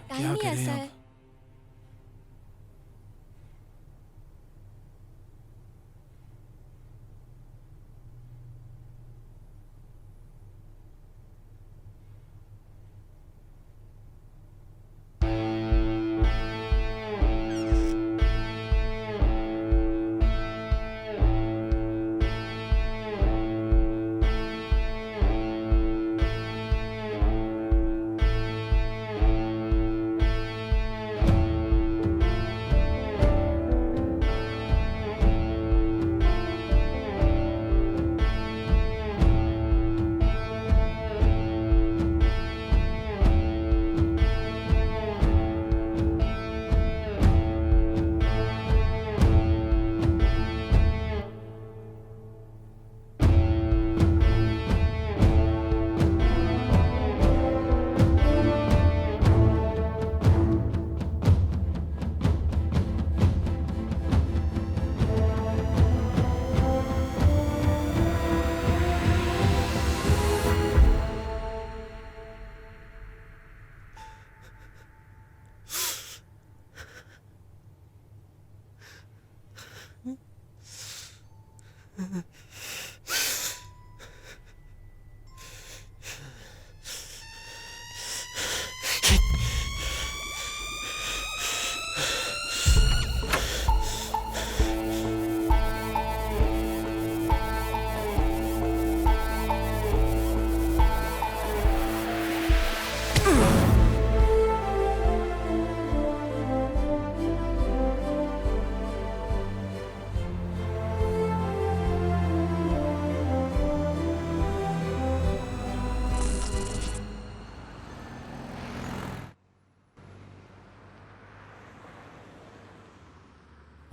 Speaker 10: टाइम ही ऐसा है.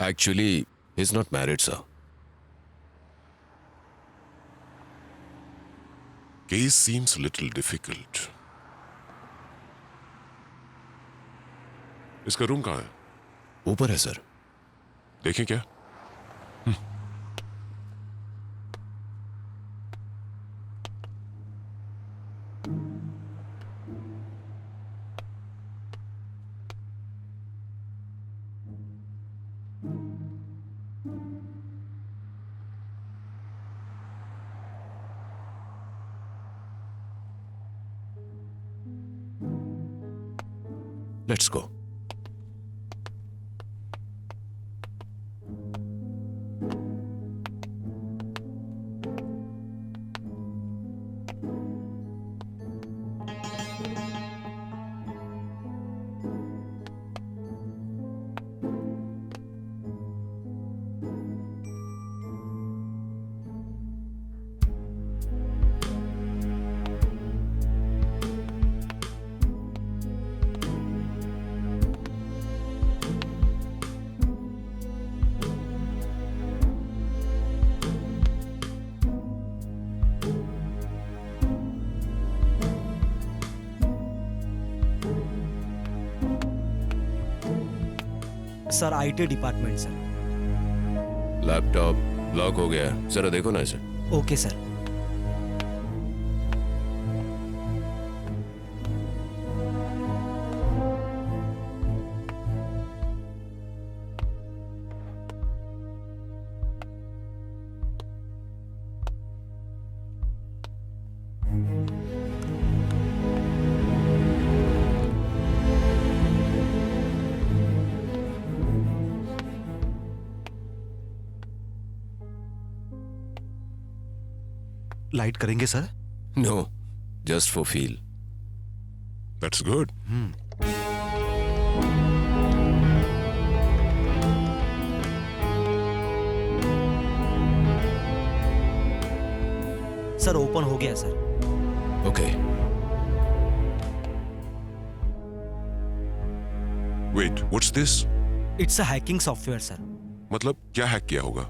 Speaker 6: Actually, he's not married, sir.
Speaker 12: Case seems a little difficult. इसका रूम कहाँ है?
Speaker 6: ऊपर है सर.
Speaker 12: देखें क्या?
Speaker 6: Let's go.
Speaker 5: Sir IT department sir.
Speaker 6: Laptop lock हो गया है. जरा देखो ना इसे.
Speaker 5: Okay sir.
Speaker 11: लाइट करेंगे sir?
Speaker 6: No, just for feel.
Speaker 12: That's good.
Speaker 5: Sir open हो गया sir.
Speaker 6: Okay.
Speaker 12: Wait, what's this?
Speaker 5: It's a hacking software sir.
Speaker 12: मतलब क्या हैक किया होगा?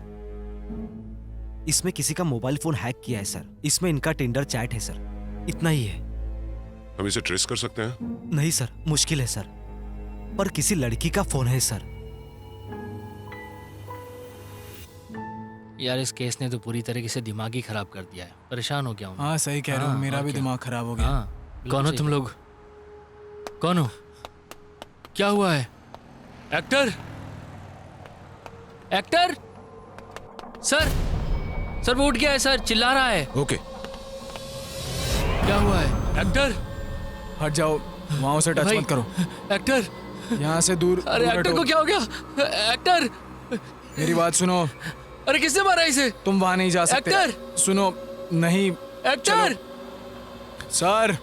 Speaker 5: इसमें किसी का मोबाइल फोन हैक किया है सर. इसमें इनका टिंडर चैट है सर. इतना ही है.
Speaker 12: हम इसे ट्रेस कर सकते हैं?
Speaker 5: नहीं सर, मुश्किल है सर. पर किसी लड़की का फोन है सर.
Speaker 7: यार इस केस ने तो पूरी तरीके से दिमाग ही खराब कर दिया है. परेशान हो गया हूँ.
Speaker 4: हाँ सही कह रहे हो, मेरा
Speaker 7: और
Speaker 4: भी
Speaker 7: क्या?
Speaker 4: दिमाग खराब हो गया.
Speaker 7: हाँ, कौन हो तुम लोग? कौन हो? क्या हुआ है? एक्टर? एक्टर? सर सर वो उठ गया है सर, चिल्ला रहा है.
Speaker 6: Okay.
Speaker 7: क्या हुआ है? एक्टर
Speaker 4: हट जाओ, वहां से टच
Speaker 7: भाई,
Speaker 4: मत करो.
Speaker 7: एक्टर
Speaker 4: यहाँ से दूर.
Speaker 7: अरे
Speaker 4: दूर
Speaker 7: एक्टर
Speaker 4: हटो.
Speaker 7: को क्या हो गया? एक्टर
Speaker 4: मेरी बात सुनो.
Speaker 7: अरे किसने मारा इसे?
Speaker 4: तुम वहां नहीं जा सकते.
Speaker 7: एक्टर!
Speaker 4: सुनो. नहीं.
Speaker 7: Actor
Speaker 4: sir.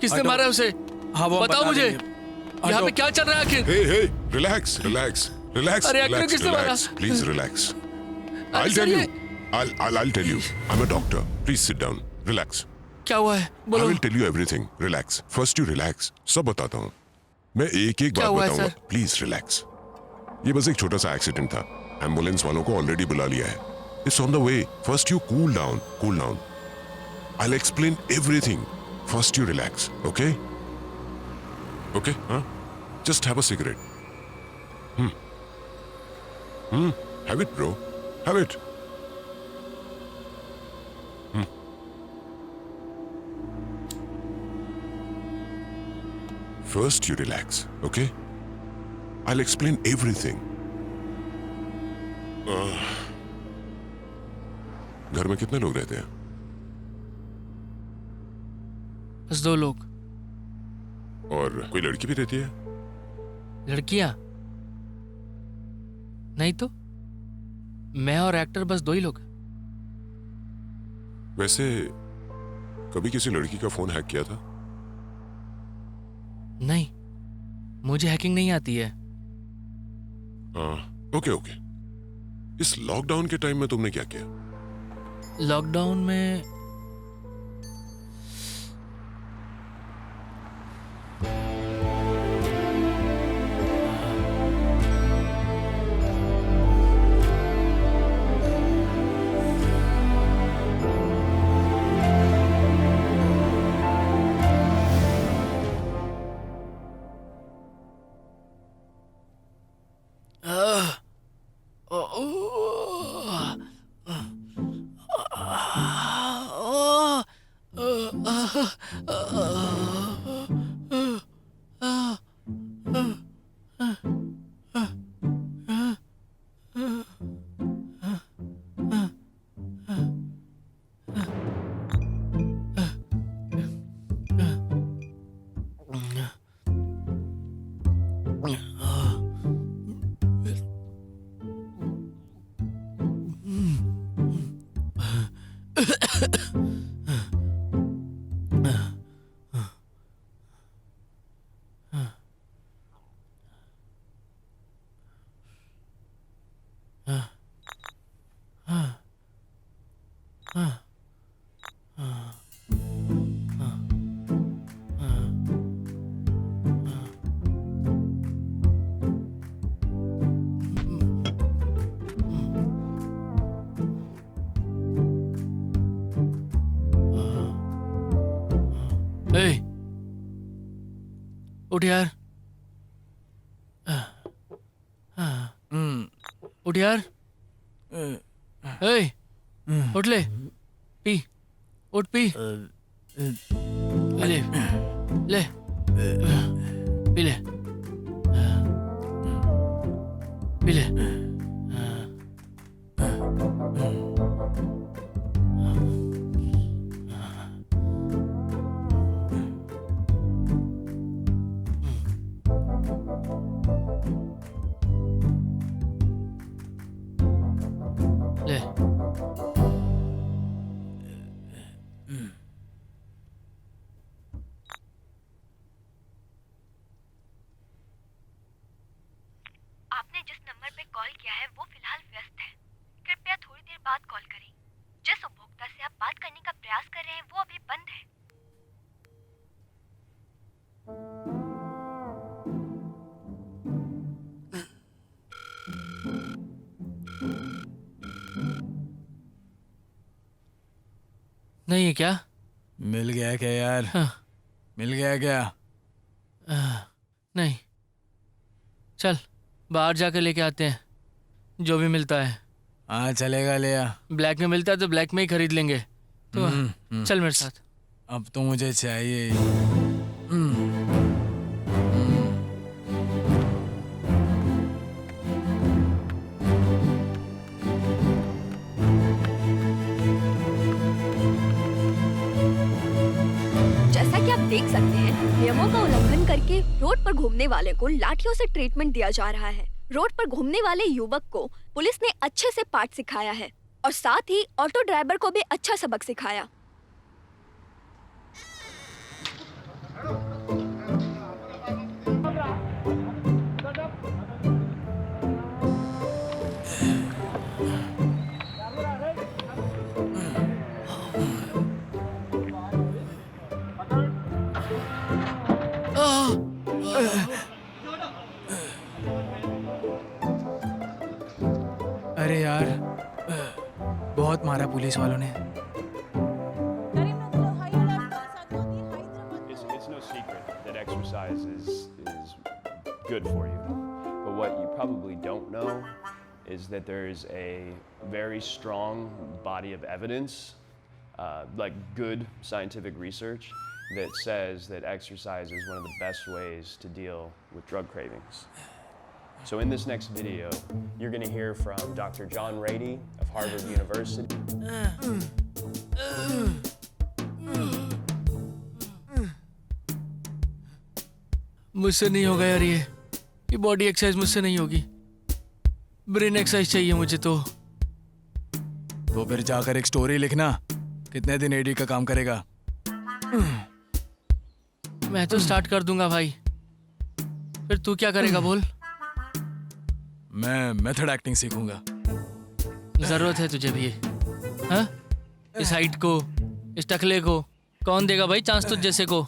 Speaker 7: किसने
Speaker 4: हटो.
Speaker 7: मारा उसे?
Speaker 4: हाँ वो
Speaker 7: बताओ
Speaker 4: बता
Speaker 7: मुझे.
Speaker 4: देंगे.
Speaker 7: यहाँ
Speaker 4: हटो.
Speaker 7: पे क्या चल रहा है आखिर?
Speaker 12: Hey, hey, relax, relax, relax,
Speaker 7: अरे एक्टर
Speaker 12: relax,
Speaker 7: किसने मारा?
Speaker 12: relax. Please relax. I'll
Speaker 7: sir,
Speaker 12: tell you.
Speaker 7: ये-
Speaker 12: I'll tell you. I'm a doctor. Please sit down. Relax.
Speaker 7: क्या हुआ है?
Speaker 12: I
Speaker 7: बोलो.
Speaker 12: will tell you everything. Relax. First you relax. सब बताता हूँ. मैं एक एक
Speaker 7: क्या
Speaker 12: बात
Speaker 7: हुआ है,
Speaker 12: बताऊंगा.
Speaker 7: सर?
Speaker 12: Please relax. ये बस एक छोटा सा एक्सीडेंट था. एम्बुलेंस वालों को ऑलरेडी बुला लिया है. It's on the way. First you cool down. Cool down. I'll explain everything. First you relax. Okay? Okay? Huh? Just have a cigarette. Have it, bro. Have it. First you relax, okay? I'll explain everything. घर में कितने लोग रहते हैं?
Speaker 7: बस 2 लोग.
Speaker 12: और कोई लड़की भी रहती है?
Speaker 7: लड़कियां? नहीं तो मैं और एक्टर बस 2 ही लोग.
Speaker 12: वैसे कभी किसी लड़की का फोन हैक किया था?
Speaker 7: नहीं, मुझे हैकिंग नहीं आती है.
Speaker 12: Okay okay. इस लॉकडाउन के टाइम में तुमने क्या किया?
Speaker 7: लॉकडाउन में ए, उठ यार। उठ यार। ए, उठ ले। पी, उठ पी। ले, ले, पी ले, पी ले। ले।
Speaker 10: आपने जिस नंबर पे कॉल किया है वो फिलहाल व्यस्त है। कृपया थोड़ी देर बाद कॉल करें। जिस उपभोक्ता से आप बात करने का प्रयास कर रहे हैं वो अभी बंद है।
Speaker 7: नहीं है क्या?
Speaker 4: मिल गया क्या यार? मिल गया क्या?
Speaker 7: नहीं, चल बाहर जाकर लेके आते हैं जो भी मिलता है।
Speaker 4: हाँ चलेगा, ले आ।
Speaker 7: ब्लैक में मिलता है तो ब्लैक में ही खरीद लेंगे। तो चल मेरे साथ।
Speaker 4: अब तो मुझे चाहिए।
Speaker 10: जैसा कि आप देख सकते हैं, नियमों का उल्लंघन करके रोड पर घूमने वाले को लाठियों से ट्रीटमेंट दिया जा रहा है। रोड पर घूमने वाले युवक को पुलिस ने अच्छे से पाठ सिखाया है और साथ ही ऑटो ड्राइवर को भी अच्छा सबक सिखाया।
Speaker 4: अरे यार, बहुत मारा पुलिस वालों ने।
Speaker 15: It's no secret that exercise is good for you. But what you probably don't know is that there's a very strong body of evidence, like good scientific research, that says that exercise is one of the best ways to deal with drug cravings. So in this next video, you're going to hear from Dr. John Rady of Harvard University.
Speaker 7: मुझसे नहीं होगा यार, ये body exercise मुझसे नहीं होगी। Brain exercise चाहिए मुझे। तो
Speaker 4: फिर जाकर एक स्टोरी लिखना। कितने दिन एडी का काम करेगा?
Speaker 7: मैं तो स्टार्ट कर दूंगा भाई, फिर तू क्या करेगा बोल?
Speaker 4: मैं मेथड एक्टिंग सीखूंगा।
Speaker 7: जरूरत है तुझे भी। हाँ? इस हाइट को, इस टकले को कौन देगा भाई चांस तुझ जैसे को?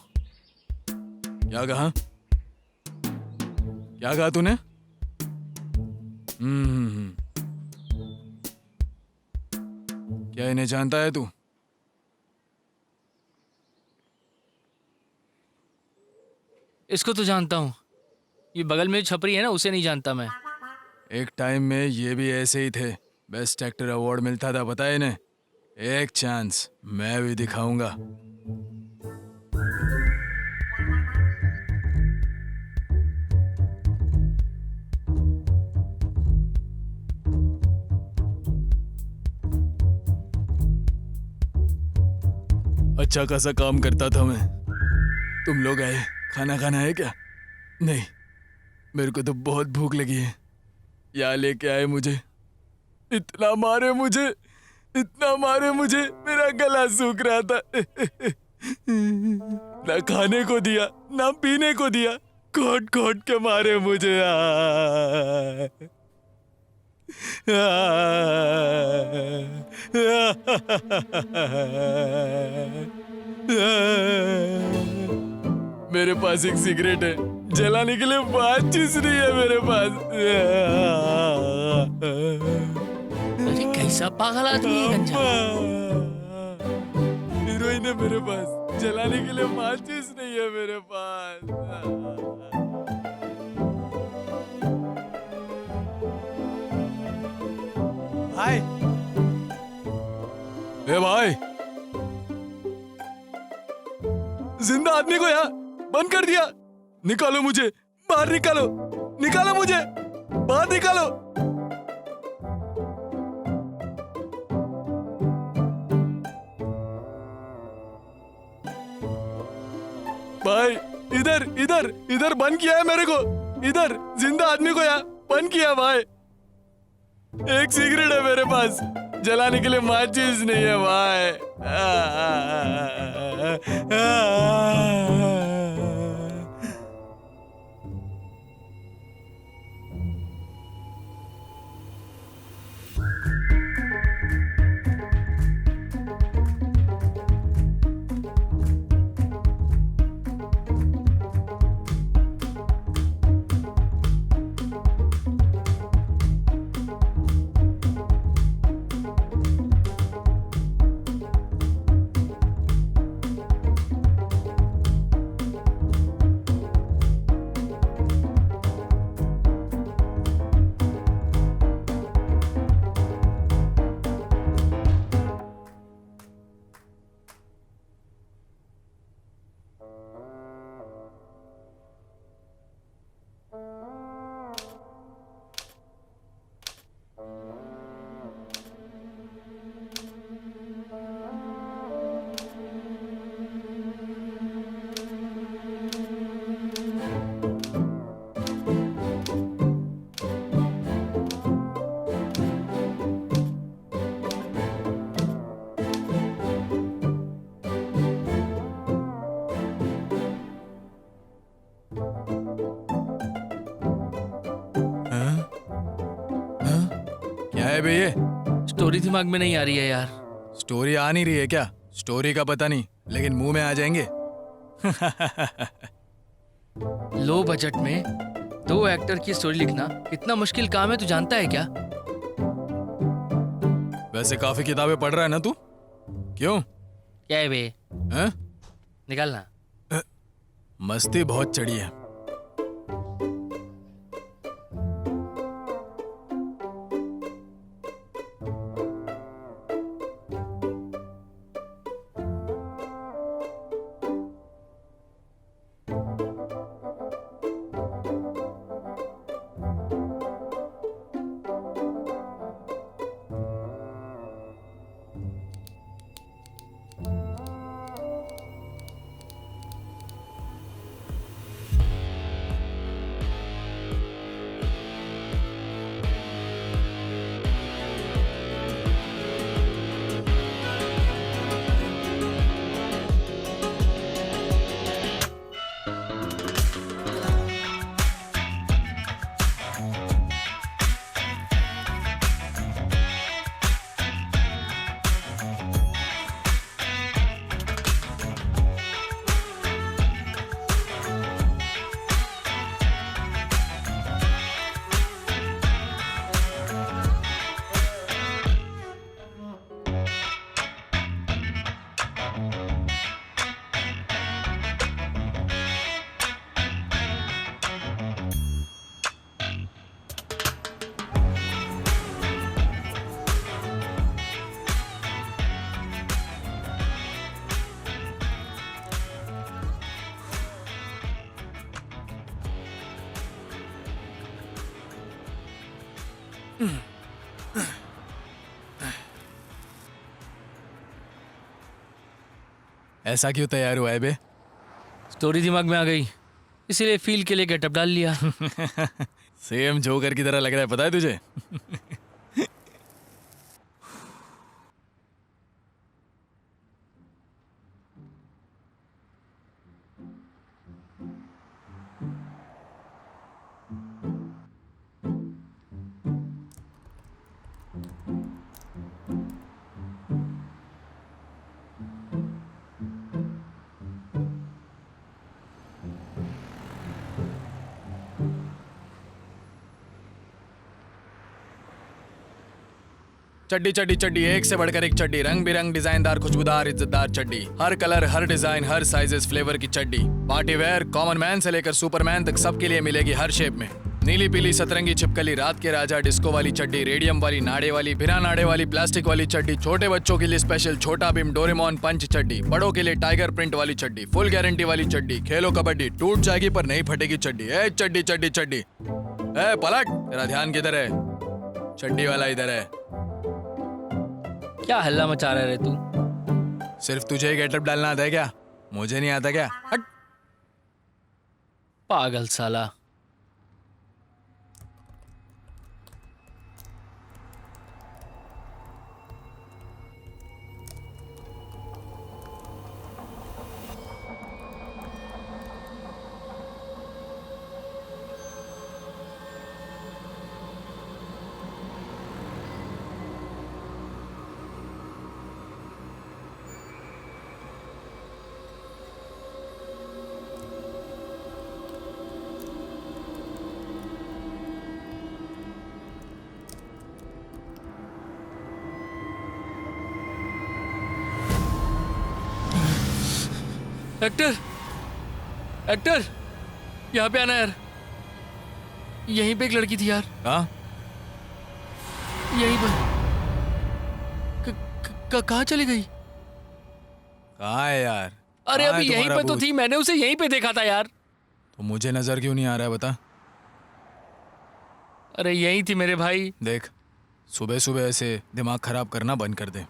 Speaker 4: क्या कहा? क्या कहा तूने? क्या इन्हें जानता है तू?
Speaker 7: इसको तो जानता हूँ, ये बगल में छपरी है ना, उसे नहीं जानता मैं।
Speaker 4: एक टाइम में ये भी ऐसे ही थे। बेस्ट एक्टर अवार्ड मिलता था, पता है इन्हें। एक चांस मैं भी दिखाऊंगा। अच्छा खासा काम करता था मैं। तुम लोग आए, खाना खाना है क्या? नहीं, मेरे को तो बहुत भूख लगी है। यहाँ लेके आए मुझे, इतना मारे मुझे, इतना मारे मुझे, मेरा गला सूख रहा था। ना खाने को दिया, ना पीने को दिया, कोट कोट के मारे मुझे। मेरे पास एक सिगरेट है, जलाने के लिए बात चीज नहीं है मेरे पास।
Speaker 7: अरे कैसा पागल आदमी है गंजा।
Speaker 4: हीरोइन है मेरे पास, जलाने के लिए बात चीज नहीं है मेरे पास। भाई, ए भाई, जिंदा आदमी को यहाँ बंद कर दिया। निकालो मुझे बाहर, निकालो, निकालो मुझे बाहर, निकालो। भाई, इधर इधर इधर बंद किया है मेरे को, इधर जिंदा आदमी को यहाँ बंद किया। भाई, एक सिगरेट है मेरे पास, जलाने के लिए माचिस नहीं है भाई। क्या है बे ये?
Speaker 7: स्टोरी दिमाग में नहीं आ रही है यार।
Speaker 4: स्टोरी आ नहीं रही है क्या? स्टोरी का पता नहीं, लेकिन मुंह में आ जाएंगे।
Speaker 7: लो बजट में 2 एक्टर की स्टोरी लिखना कितना मुश्किल काम है, तू जानता है क्या?
Speaker 4: वैसे काफी किताबें पढ़ रहा है ना तू? क्यों?
Speaker 7: क्या है बे?
Speaker 4: हैं?
Speaker 7: निकालना।
Speaker 4: मस्ती बहुत चढ़ी है। ऐसा क्यों तैयार हुआ है बे?
Speaker 7: स्टोरी दिमाग में आ गई, इसीलिए फील के लिए गेटअप डाल लिया।
Speaker 4: सेम जोकर की तरह लग रहा है, पता है तुझे? चड्डी चड्डी चड्डी, एक से बढ़कर एक चड्डी, रंग बिरंग डिजाइनदार खुशबूदार इज्जतदार चड्डी, हर कलर हर डिजाइन हर साइजेस फ्लेवर की चड्डी, पार्टी वेयर कॉमन मैन से लेकर सुपरमैन तक सबके लिए मिलेगी हर शेप में। नीली पीली सतरंगी छिपकली, रात के राजा डिस्को वाली चड्डी, रेडियम वाली, नाड़े वाली, बिना नाड़े वाली, प्लास्टिक वाली चड्डी, छोटे बच्चों के लिए स्पेशल छोटा भीम डोरेमोन पंच चड्डी, बड़ों के लिए टाइगर प्रिंट वाली चड्डी, फुल गारंटी वाली चड्डी, खेलो कबड्डी टूट जाएगी पर नहीं फटेगी चड्डी। ए चड्डी चड्डी चड्डी, ए पलट, तेरा ध्यान किधर है? चड्डी वाला इधर है।
Speaker 7: क्या हल्ला मचा रहा है तू?
Speaker 4: सिर्फ तुझे ही गेटअप डालना आता है क्या? मुझे नहीं आता क्या? हट।
Speaker 7: पागल साला। एक्टर, एक्टर, यहाँ पे आना यार। यहीं पे एक लड़की थी यार।
Speaker 4: कहाँ?
Speaker 7: यहीं पर। कहाँ चली गई?
Speaker 4: कहाँ है यार?
Speaker 7: अरे
Speaker 4: कहाँ
Speaker 7: अभी
Speaker 4: है
Speaker 7: यहीं
Speaker 4: तुम्हारा
Speaker 7: पे तो
Speaker 4: भूत?
Speaker 7: थी, मैंने उसे यहीं पे देखा था यार।
Speaker 4: तो मुझे नजर क्यों नहीं आ रहा है बता?
Speaker 7: अरे यहीं थी मेरे भाई।
Speaker 4: देख, सुबह सुबह ऐसे दिमाग खराब करना बंद कर दे।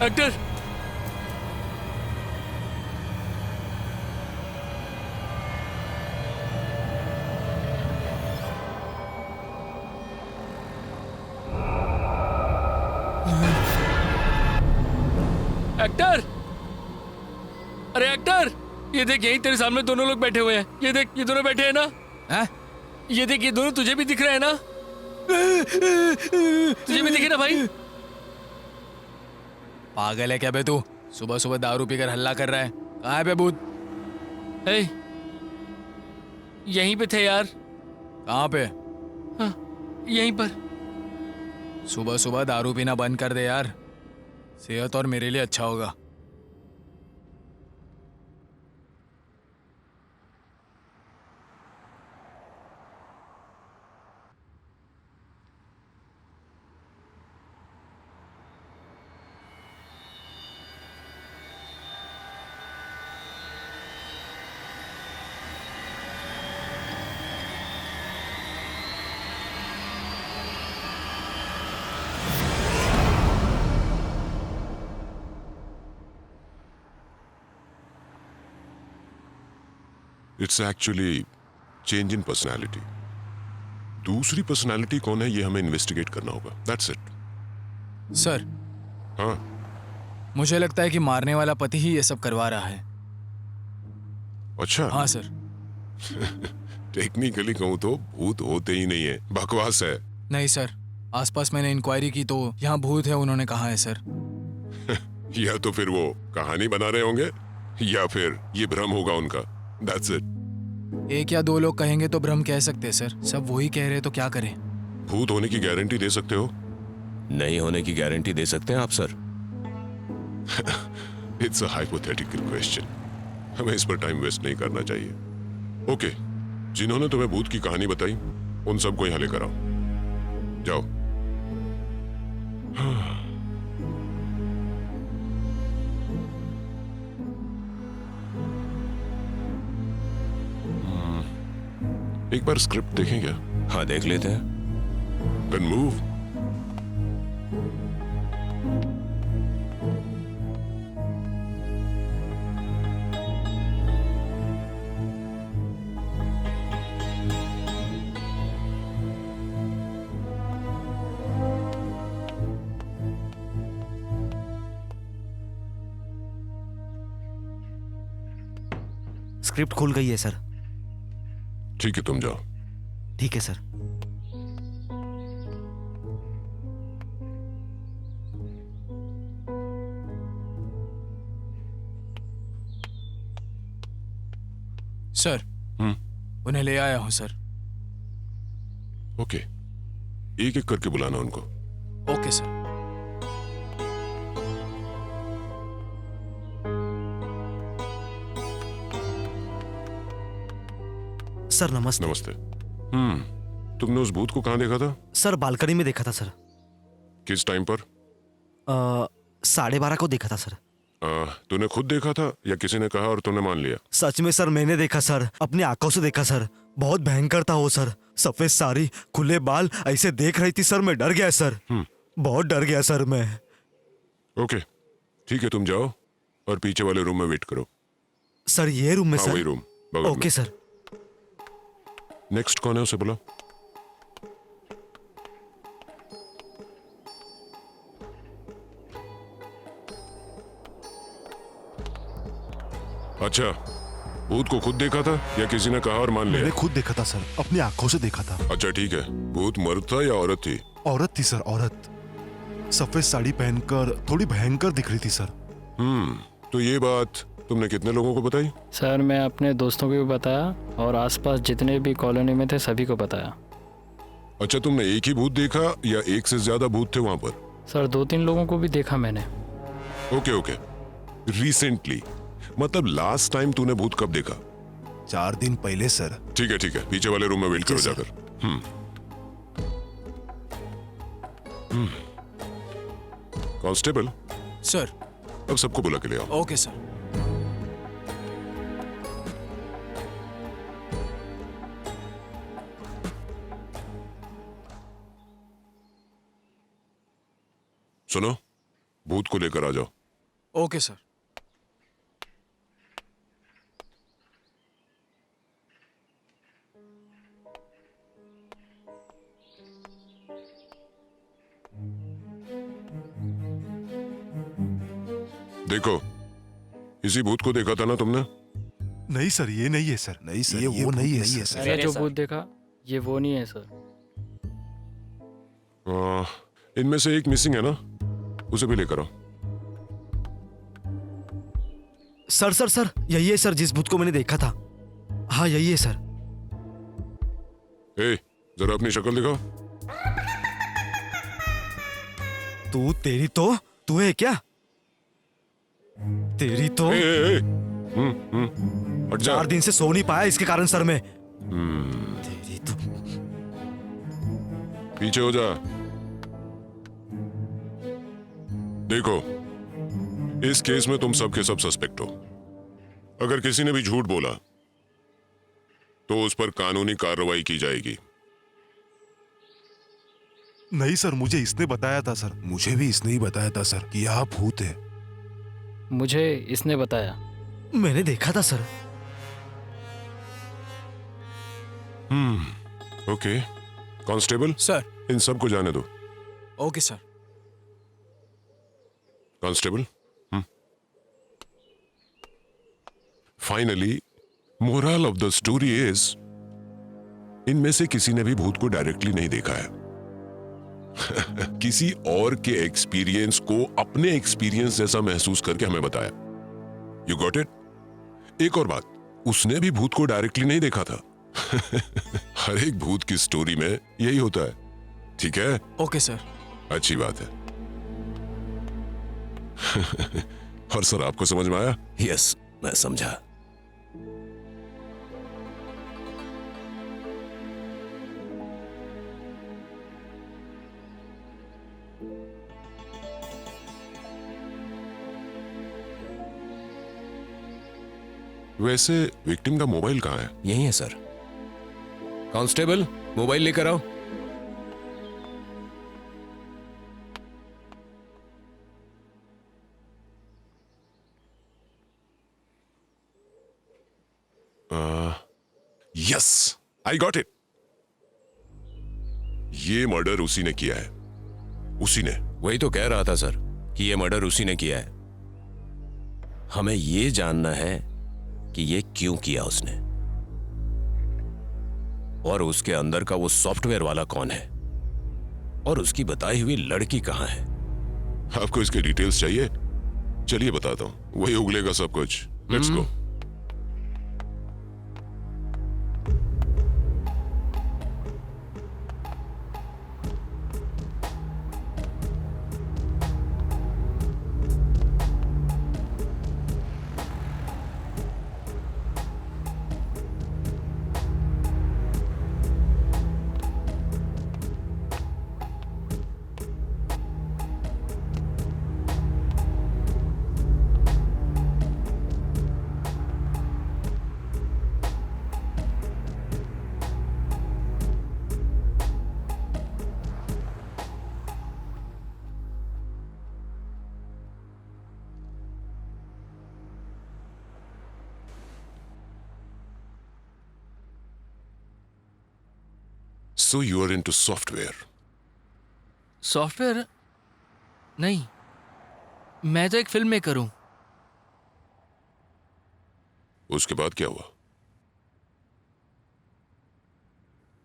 Speaker 7: एक्टर, एक्टर, अरे एक्टर, ये देख यहीं तेरे सामने दोनों लोग बैठे हुए हैं। ये देख, ये दोनों बैठे हैं ना?
Speaker 4: हैं?
Speaker 7: ये देख, ये दोनों तुझे भी दिख रहे हैं ना? तुझे भी दिखे ना भाई?
Speaker 4: पागल है क्या बे तू? सुबह सुबह दारू पीकर हल्ला कर रहा है। कहाँ है बे भूत?
Speaker 7: यहीं पे थे यार।
Speaker 4: कहाँ पे?
Speaker 7: हाँ, यहीं पर।
Speaker 4: सुबह सुबह दारू पीना बंद कर दे यार, सेहत और मेरे लिए अच्छा होगा।
Speaker 12: It's actually change in personality. दूसरी पर्सनैलिटी कौन है ये हमें इन्वेस्टिगेट करना होगा। That's it.
Speaker 4: सर।
Speaker 12: हाँ,
Speaker 4: मुझे लगता है कि मारने वाला पति ही ये सब करवा रहा है।
Speaker 12: अच्छा।
Speaker 4: हाँ सर।
Speaker 12: टेक्निकली कहूँ तो भूत होते ही नहीं है, बकवास है।
Speaker 4: नहीं सर, आसपास मैंने इंक्वायरी की तो यहाँ भूत है उन्होंने कहा है सर।
Speaker 12: या तो फिर वो कहानी बना रहे होंगे या फिर ये भ्रम होगा उनका। That's it।
Speaker 4: एक या दो लोग कहेंगे तो भ्रम कह सकते हैं सर, सब वही कह रहे तो क्या करें।
Speaker 12: भूत होने की गारंटी दे सकते हो?
Speaker 6: नहीं होने की गारंटी दे सकते हैं आप sir?
Speaker 12: It's a hypothetical question, हमें इस पर टाइम वेस्ट नहीं करना चाहिए। ओके, जिन्होंने तुम्हें भूत की कहानी बताई उन सबको यहाँ लेकर आओ, जाओ। एक बार स्क्रिप्ट देखें क्या?
Speaker 6: हाँ देख लेते हैं।
Speaker 12: Then move।
Speaker 5: स्क्रिप्ट खुल गई है सर।
Speaker 12: ठीक है, तुम जाओ।
Speaker 5: ठीक है सर।
Speaker 4: सर उन्हें ले आया हूं सर।
Speaker 12: ओके, एक एक करके बुलाना उनको।
Speaker 4: Okay sir.
Speaker 5: सर नमस्ते।
Speaker 12: नमस्ते। तुमने उस भूत को कहाँ देखा था?
Speaker 5: सर बालकनी में देखा था सर।
Speaker 12: किस टाइम पर?
Speaker 5: 12:30 को देखा था सर।
Speaker 12: तूने खुद देखा था या किसी ने कहा और तूने मान लिया?
Speaker 5: सच में सर मैंने देखा सर, अपनी आंखों से देखा सर। बहुत भयंकर था वो सर, सफेद साड़ी, खुले बाल, ऐसे देख रही थी सर, मैं डर गया सर। बहुत डर गया सर मैं।
Speaker 12: ओके ठीक है, तुम जाओ और पीछे वाले रूम में वेट करो।
Speaker 5: सर ये रूम में?
Speaker 12: हाँ,
Speaker 5: सर
Speaker 12: वही रूम, बगल में।
Speaker 5: Okay sir.
Speaker 12: नेक्स्ट कौन है उसे बुला। अच्छा, भूत को खुद देखा था या किसी ने कहा और मान लिया?
Speaker 11: मैंने खुद देखा था सर, अपनी आंखों से देखा था।
Speaker 12: अच्छा ठीक है, भूत मर्द था या औरत थी?
Speaker 11: औरत थी सर, औरत। सफेद साड़ी पहनकर थोड़ी भयंकर दिख रही थी सर।
Speaker 12: तो ये बात तुमने कितने लोगों को बताई?
Speaker 7: सर मैं अपने दोस्तों को भी बताया और आसपास जितने भी कॉलोनी में थे सभी को बताया।
Speaker 12: अच्छा, तुमने एक ही भूत देखा या एक से ज्यादा भूत थे वहां पर?
Speaker 7: सर 2-3 लोगों को भी देखा मैंने।
Speaker 12: ओके ओके, रिसेंटली मतलब लास्ट टाइम तूने भूत कब देखा?
Speaker 11: 4 दिन पहले सर।
Speaker 12: ठीक है, पीछे वाले रूम में वेट करो जाकर। Constable
Speaker 4: sir.
Speaker 12: अब सबको बुला के ले आओ।
Speaker 4: Okay sir.
Speaker 12: सुनो, भूत को लेकर आ जाओ।
Speaker 4: Okay sir.
Speaker 12: देखो, इसी भूत को देखा था ना तुमने?
Speaker 11: नहीं सर, ये नहीं है सर। नहीं सर, ये वो नहीं है सर।
Speaker 7: मैंने जो भूत देखा ये वो नहीं है सर।
Speaker 12: इनमें से एक मिसिंग है ना, उसे भी लेकर आओ।
Speaker 5: सर सर सर यही है सर जिस भूत को मैंने देखा था। हाँ यही है सर।
Speaker 12: जरा अपनी शक्ल दिखाओ।
Speaker 5: तेरी तो तू है क्या? तेरी तो 4 दिन से सो नहीं पाया इसके कारण सर मैं। तेरी तो।
Speaker 12: पीछे हो जा। देखो, इस केस में तुम सब के सब सस्पेक्ट हो। अगर किसी ने भी झूठ बोला तो उस पर कानूनी कार्रवाई की जाएगी।
Speaker 11: नहीं सर, मुझे इसने बताया था सर। मुझे भी इसने ही बताया था सर कि यहाँ भूत है।
Speaker 7: मुझे इसने बताया।
Speaker 5: मैंने देखा था सर।
Speaker 12: ओके कांस्टेबल
Speaker 4: सर,
Speaker 12: इन सब को जाने दो।
Speaker 4: Okay sir.
Speaker 12: Constable, finally moral of the story is इनमें से किसी ने भी भूत को डायरेक्टली नहीं देखा है। किसी और के एक्सपीरियंस को अपने एक्सपीरियंस जैसा महसूस करके हमें बताया। You got it? एक और बात, उसने भी भूत को डायरेक्टली नहीं देखा था। हर एक भूत की स्टोरी में यही होता है। ठीक है?
Speaker 4: Okay sir.
Speaker 12: अच्छी बात है। और सर, आपको समझ में आया?
Speaker 6: यस, मैं समझा।
Speaker 12: वैसे विक्टिम का मोबाइल कहाँ है?
Speaker 6: यही है सर। कांस्टेबल, मोबाइल लेकर आओ।
Speaker 12: Yes, I got it. ये मर्डर उसी ने किया है। उसी ने।
Speaker 6: वही तो कह रहा था सर कि ये मर्डर उसी ने किया है। हमें ये जानना है कि ये क्यों किया उसने, और उसके अंदर का वो सॉफ्टवेयर वाला कौन है, और उसकी बताई हुई लड़की कहां है।
Speaker 12: आपको इसके डिटेल्स चाहिए? चलिए बताता हूं, वही उगलेगा सब कुछ। Let's go. So you are into software?
Speaker 7: Software नहीं, मैं तो एक फिल्म मेकर हूं।
Speaker 12: उसके बाद क्या हुआ?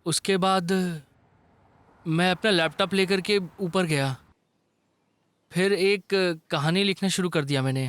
Speaker 7: उसके बाद मैं अपना लैपटॉप लेकर के ऊपर गया, फिर एक कहानी लिखना शुरू कर दिया मैंने।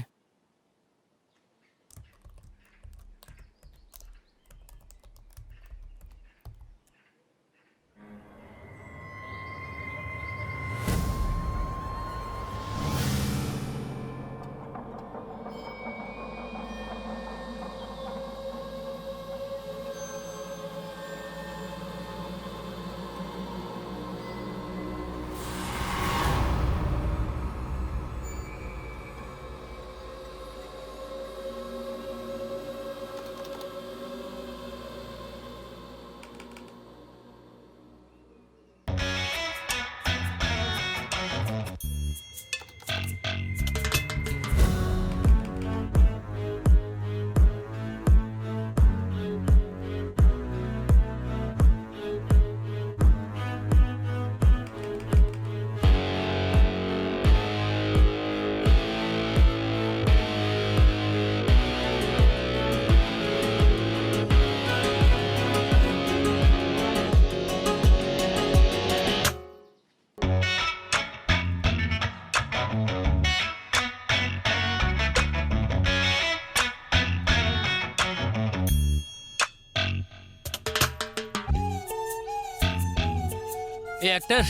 Speaker 7: ए एक्टर,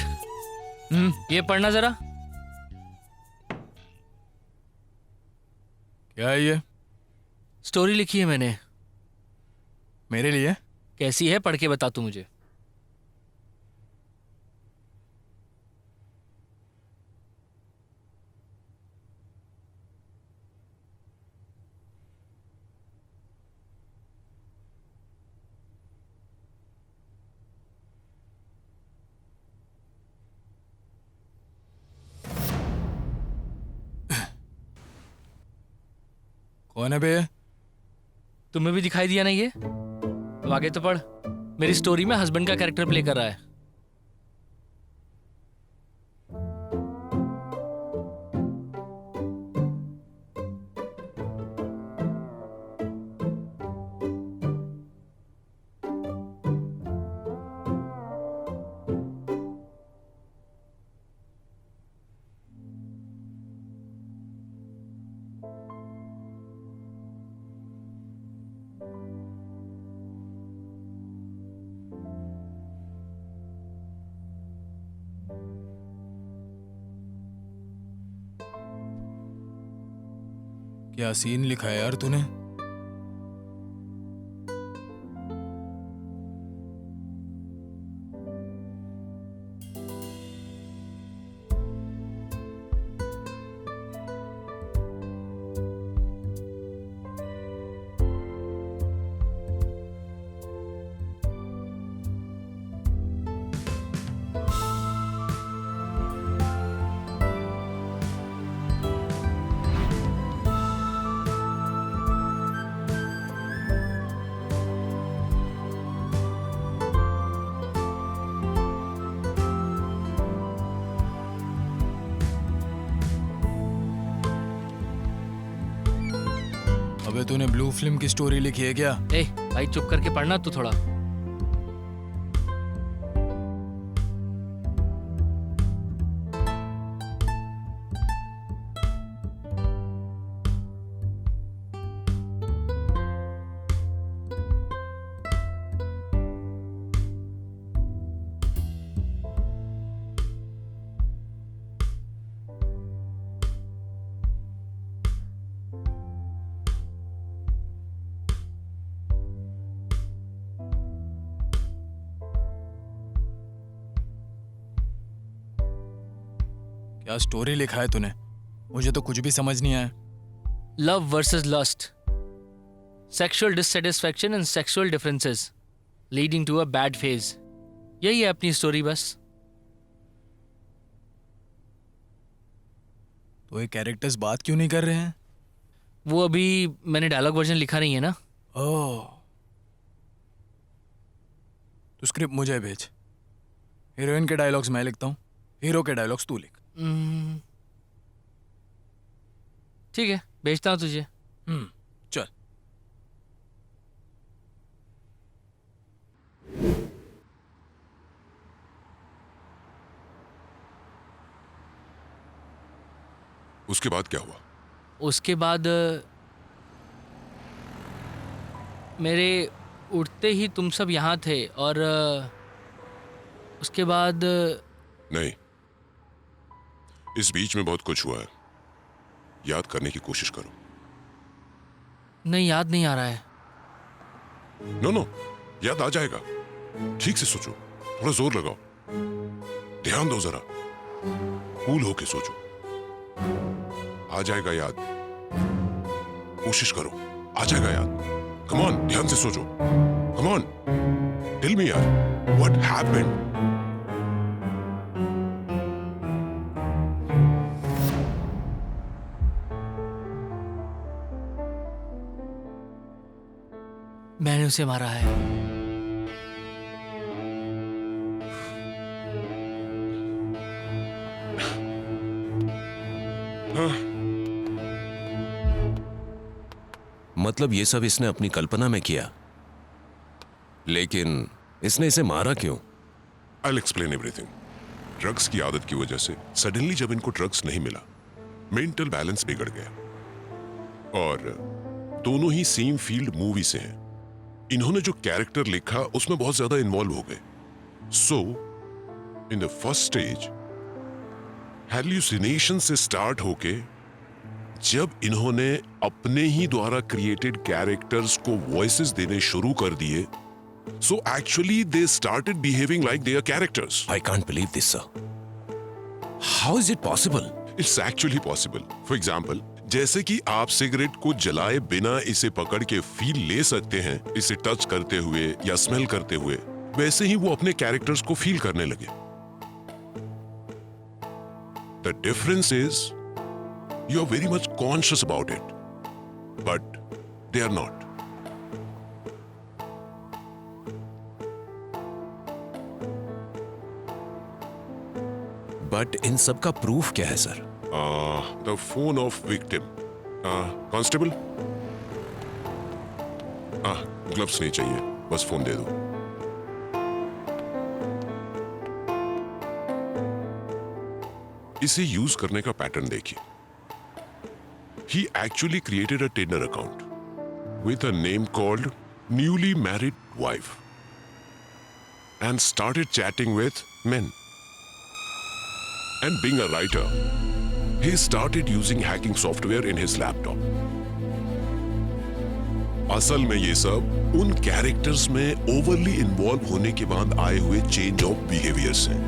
Speaker 7: ये पढ़ना जरा।
Speaker 4: क्या है ये?
Speaker 7: स्टोरी लिखी है मैंने।
Speaker 4: मेरे लिए?
Speaker 7: कैसी है, पढ़ के बता तू मुझे।
Speaker 4: कौन है बे?
Speaker 7: तुम्हें भी दिखाई दिया ना ये? अब आगे तो पढ़। मेरी स्टोरी में हस्बैंड का कैरेक्टर प्ले कर रहा है।
Speaker 4: क्या सीन लिखा है यार तूने? अबे तूने ब्लू फिल्म की स्टोरी लिखी है क्या?
Speaker 7: ए भाई चुप करके पढ़ना तू थोड़ा।
Speaker 4: क्या स्टोरी लिखा है तूने? मुझे तो कुछ भी समझ नहीं आया।
Speaker 7: Love versus lust, sexual dissatisfaction and sexual differences leading to a bad phase, यही है अपनी स्टोरी बस।
Speaker 4: तो ये कैरेक्टर्स बात क्यों नहीं कर रहे हैं?
Speaker 7: वो अभी मैंने डायलॉग वर्जन लिखा नहीं है ना।
Speaker 4: ओह, तो स्क्रिप्ट मुझे भेज। हीरोइन के डायलॉग्स मैं लिखता हूँ, हीरो के डायलॉग्स तू लिख।
Speaker 7: ठीक है, भेजता हूँ तुझे।
Speaker 4: चल।
Speaker 12: उसके बाद क्या हुआ?
Speaker 7: उसके बाद मेरे उठते ही तुम सब यहाँ थे और उसके बाद
Speaker 12: नहीं, इस बीच में बहुत कुछ हुआ है। याद करने की कोशिश करो।
Speaker 7: नहीं, याद नहीं आ रहा है।
Speaker 12: नो, याद आ जाएगा। ठीक से सोचो, थोड़ा जोर लगाओ, ध्यान दो जरा, कूल होके सोचो। आ जाएगा याद, कोशिश करो, आ जाएगा याद। कम ऑन, ध्यान से सोचो। कम ऑन, टेल मी यार, व्हाट हैपेंड?
Speaker 7: मैंने उसे मारा है।
Speaker 6: मतलब ये सब इसने अपनी कल्पना में किया, लेकिन इसने इसे मारा क्यों?
Speaker 12: I'll explain everything. ड्रग्स की आदत की वजह से सडनली जब इनको ड्रग्स नहीं मिला, मेंटल बैलेंस बिगड़ गया। और दोनों ही सेम फील्ड मूवी से हैं। इन्होंने जो कैरेक्टर लिखा उसमें बहुत ज्यादा इन्वॉल्व हो गए। सो इन द फर्स्ट स्टेज हैल्यूसिनेशन से स्टार्ट होके जब इन्होंने अपने ही द्वारा क्रिएटेड कैरेक्टर्स को वॉइसेस देने शुरू कर दिए, so actually they started behaving like they are characters.
Speaker 6: I can't believe this sir. How is it possible?
Speaker 12: It's actually possible. For example, जैसे कि आप सिगरेट को जलाए बिना इसे पकड़ के फील ले सकते हैं, इसे टच करते हुए या स्मेल करते हुए, वैसे ही वो अपने कैरेक्टर्स को फील करने लगे। The difference is you are very much conscious about it, but they are not.
Speaker 6: But इन सब का प्रूफ क्या है sir?
Speaker 12: The phone of victim. Constable, gloves नहीं चाहिए, बस फोन दे दो। इसे यूज करने का पैटर्न देखिए। He actually created a Tinder account with a name called Newly Married Wife and started chatting with men. And being a writer, he started using hacking software in his laptop. असल में ये सब उन characters में overly involve होने के बाद आए हुए चेंज ऑफ बिहेवियर्स हैं।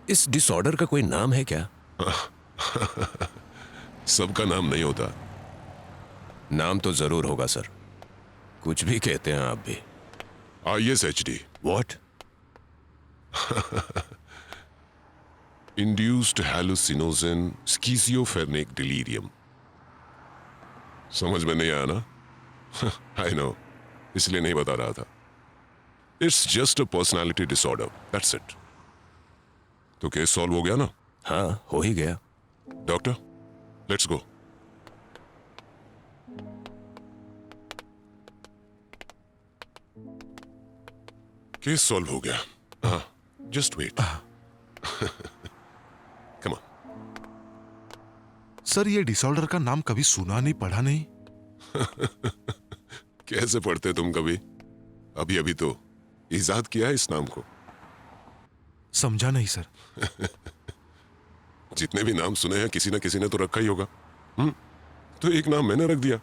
Speaker 6: इस डिसऑर्डर का कोई नाम है क्या?
Speaker 12: सबका नाम नहीं होता।
Speaker 6: नाम तो जरूर होगा सर, कुछ भी कहते हैं आप भी।
Speaker 12: ISHD।
Speaker 6: What?
Speaker 12: Induced hallucinogen schizophrenic delirium। समझ में नहीं आया ना? I know, इसलिए नहीं बता रहा था। It's just a personality disorder, that's it। तो केस सॉल्व हो गया ना?
Speaker 6: हाँ, हो ही गया।
Speaker 12: Doctor, let's go. Case solve हो गया। हाँ, just wait. Come on.
Speaker 11: Sir, ये डिसऑर्डर का नाम कभी सुना नहीं, पढ़ा नहीं।
Speaker 12: कैसे पढ़ते तुम कभी? अभी अभी तो इजाद किया है इस नाम को।
Speaker 11: समझा नहीं सर।
Speaker 12: जितने भी नाम सुने हैं किसी ना किसी ने तो रखा ही होगा। तो एक नाम मैंने रख दिया।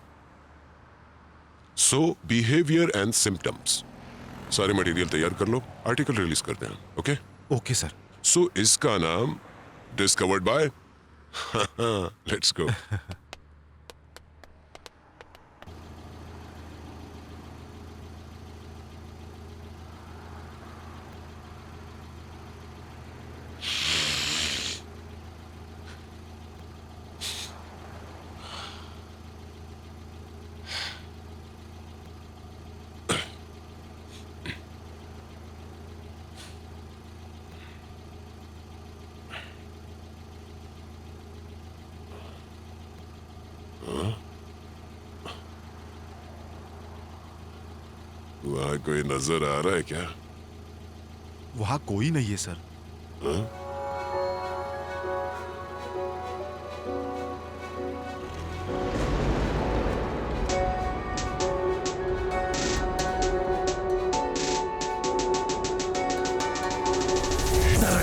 Speaker 12: सो बिहेवियर एंड सिम्टम्स। सारे मटेरियल तैयार कर लो, आर्टिकल रिलीज करते हैं। Okay
Speaker 11: okay sir.
Speaker 12: सो इसका नाम डिस्कवर्ड बाय। Let's go. वहां कोई नजर आ रहा है क्या?
Speaker 11: वहां कोई नहीं है सर।
Speaker 12: हाँ?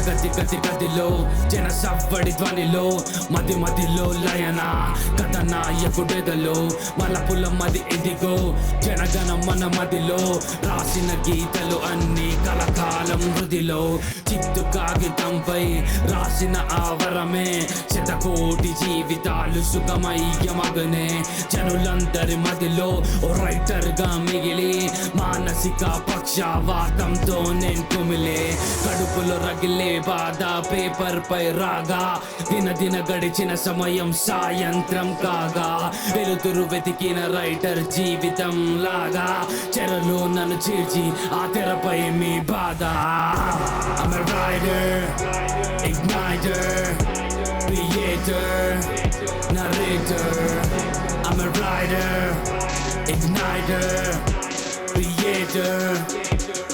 Speaker 16: గతి గతి గదిలో జన సవ్వడి ధ్వనిలో మది మదిలో లయన కథ నాయకుడెదలో మలపుల మది ఇదిగో జనగణ మన మదిలో రాసిన గీతలు అన్ని కలకాలం హృదిలో చిత్తు కాగితంపై రాసిన ఆవరమే శతకోటి జీవితాలు సుఖమయ్యమగనే జనులందరి మదిలో ఓ రైటర్ గా మిగిలి మానసిక పక్షవాతంతో నేను కుమిలే కడుపులో రగిలే బాధ పేపర్ పై రాగా దిన దిన గడిచిన సమయం సాయంత్రం కాగా వెలుతురు వెతికిన రైటర్ జీవితం లాగా చెరలో నన్ను చీల్చి ఆ తెరపై మీ బాధ I'm a writer, igniter, creator, narrator. I'm a writer, igniter, creator,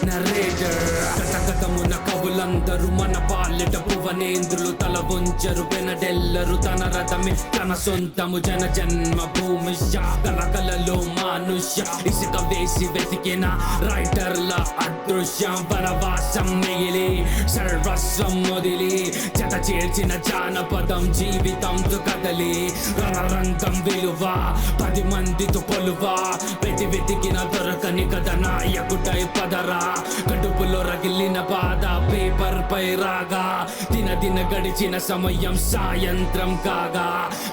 Speaker 16: narrator. కథమున కవులందరూ మన పాలిట భువనేంద్రులు తల వంచరు పెనడెల్లరు తన రథమే తన సొంతము జన జన్మ భూమి కలకలలో మానుష్య ఇసుక వేసి వెతికిన రైటర్ల అదృశ్యం వనవాసం మిగిలి సర్వస్వం మొదిలి జత చేర్చిన జానపదం జీవితంతో కదలి రణరంగం విలువ 10 మందితో పొలువ వెతికిన దొరకని కథ నాయకుడై పద భారా కడుపులో రగిలిన బాధ పేపర్ పై రాగా దిన గడిచిన సమయం సాయంత్రం కాగా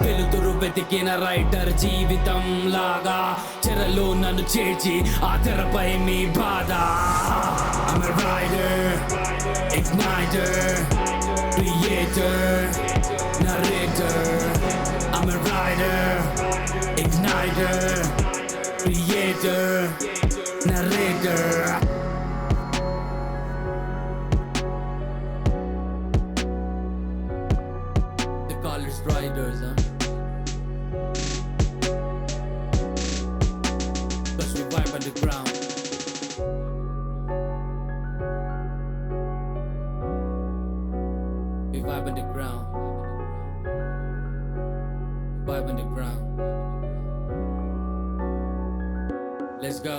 Speaker 16: వెలుతురు వెతికిన రైటర్ జీవితం లాగా చెరలో నన్ను చేర్చి ఆ తెరపై మీ బాధ I'm a writer, igniter, creator, narrator. I'm a writer, igniter, creator, narrator. They call us writers, huh? 'Cause we vibe on the ground. We vibe on the ground. Vibe on the ground. Let's go.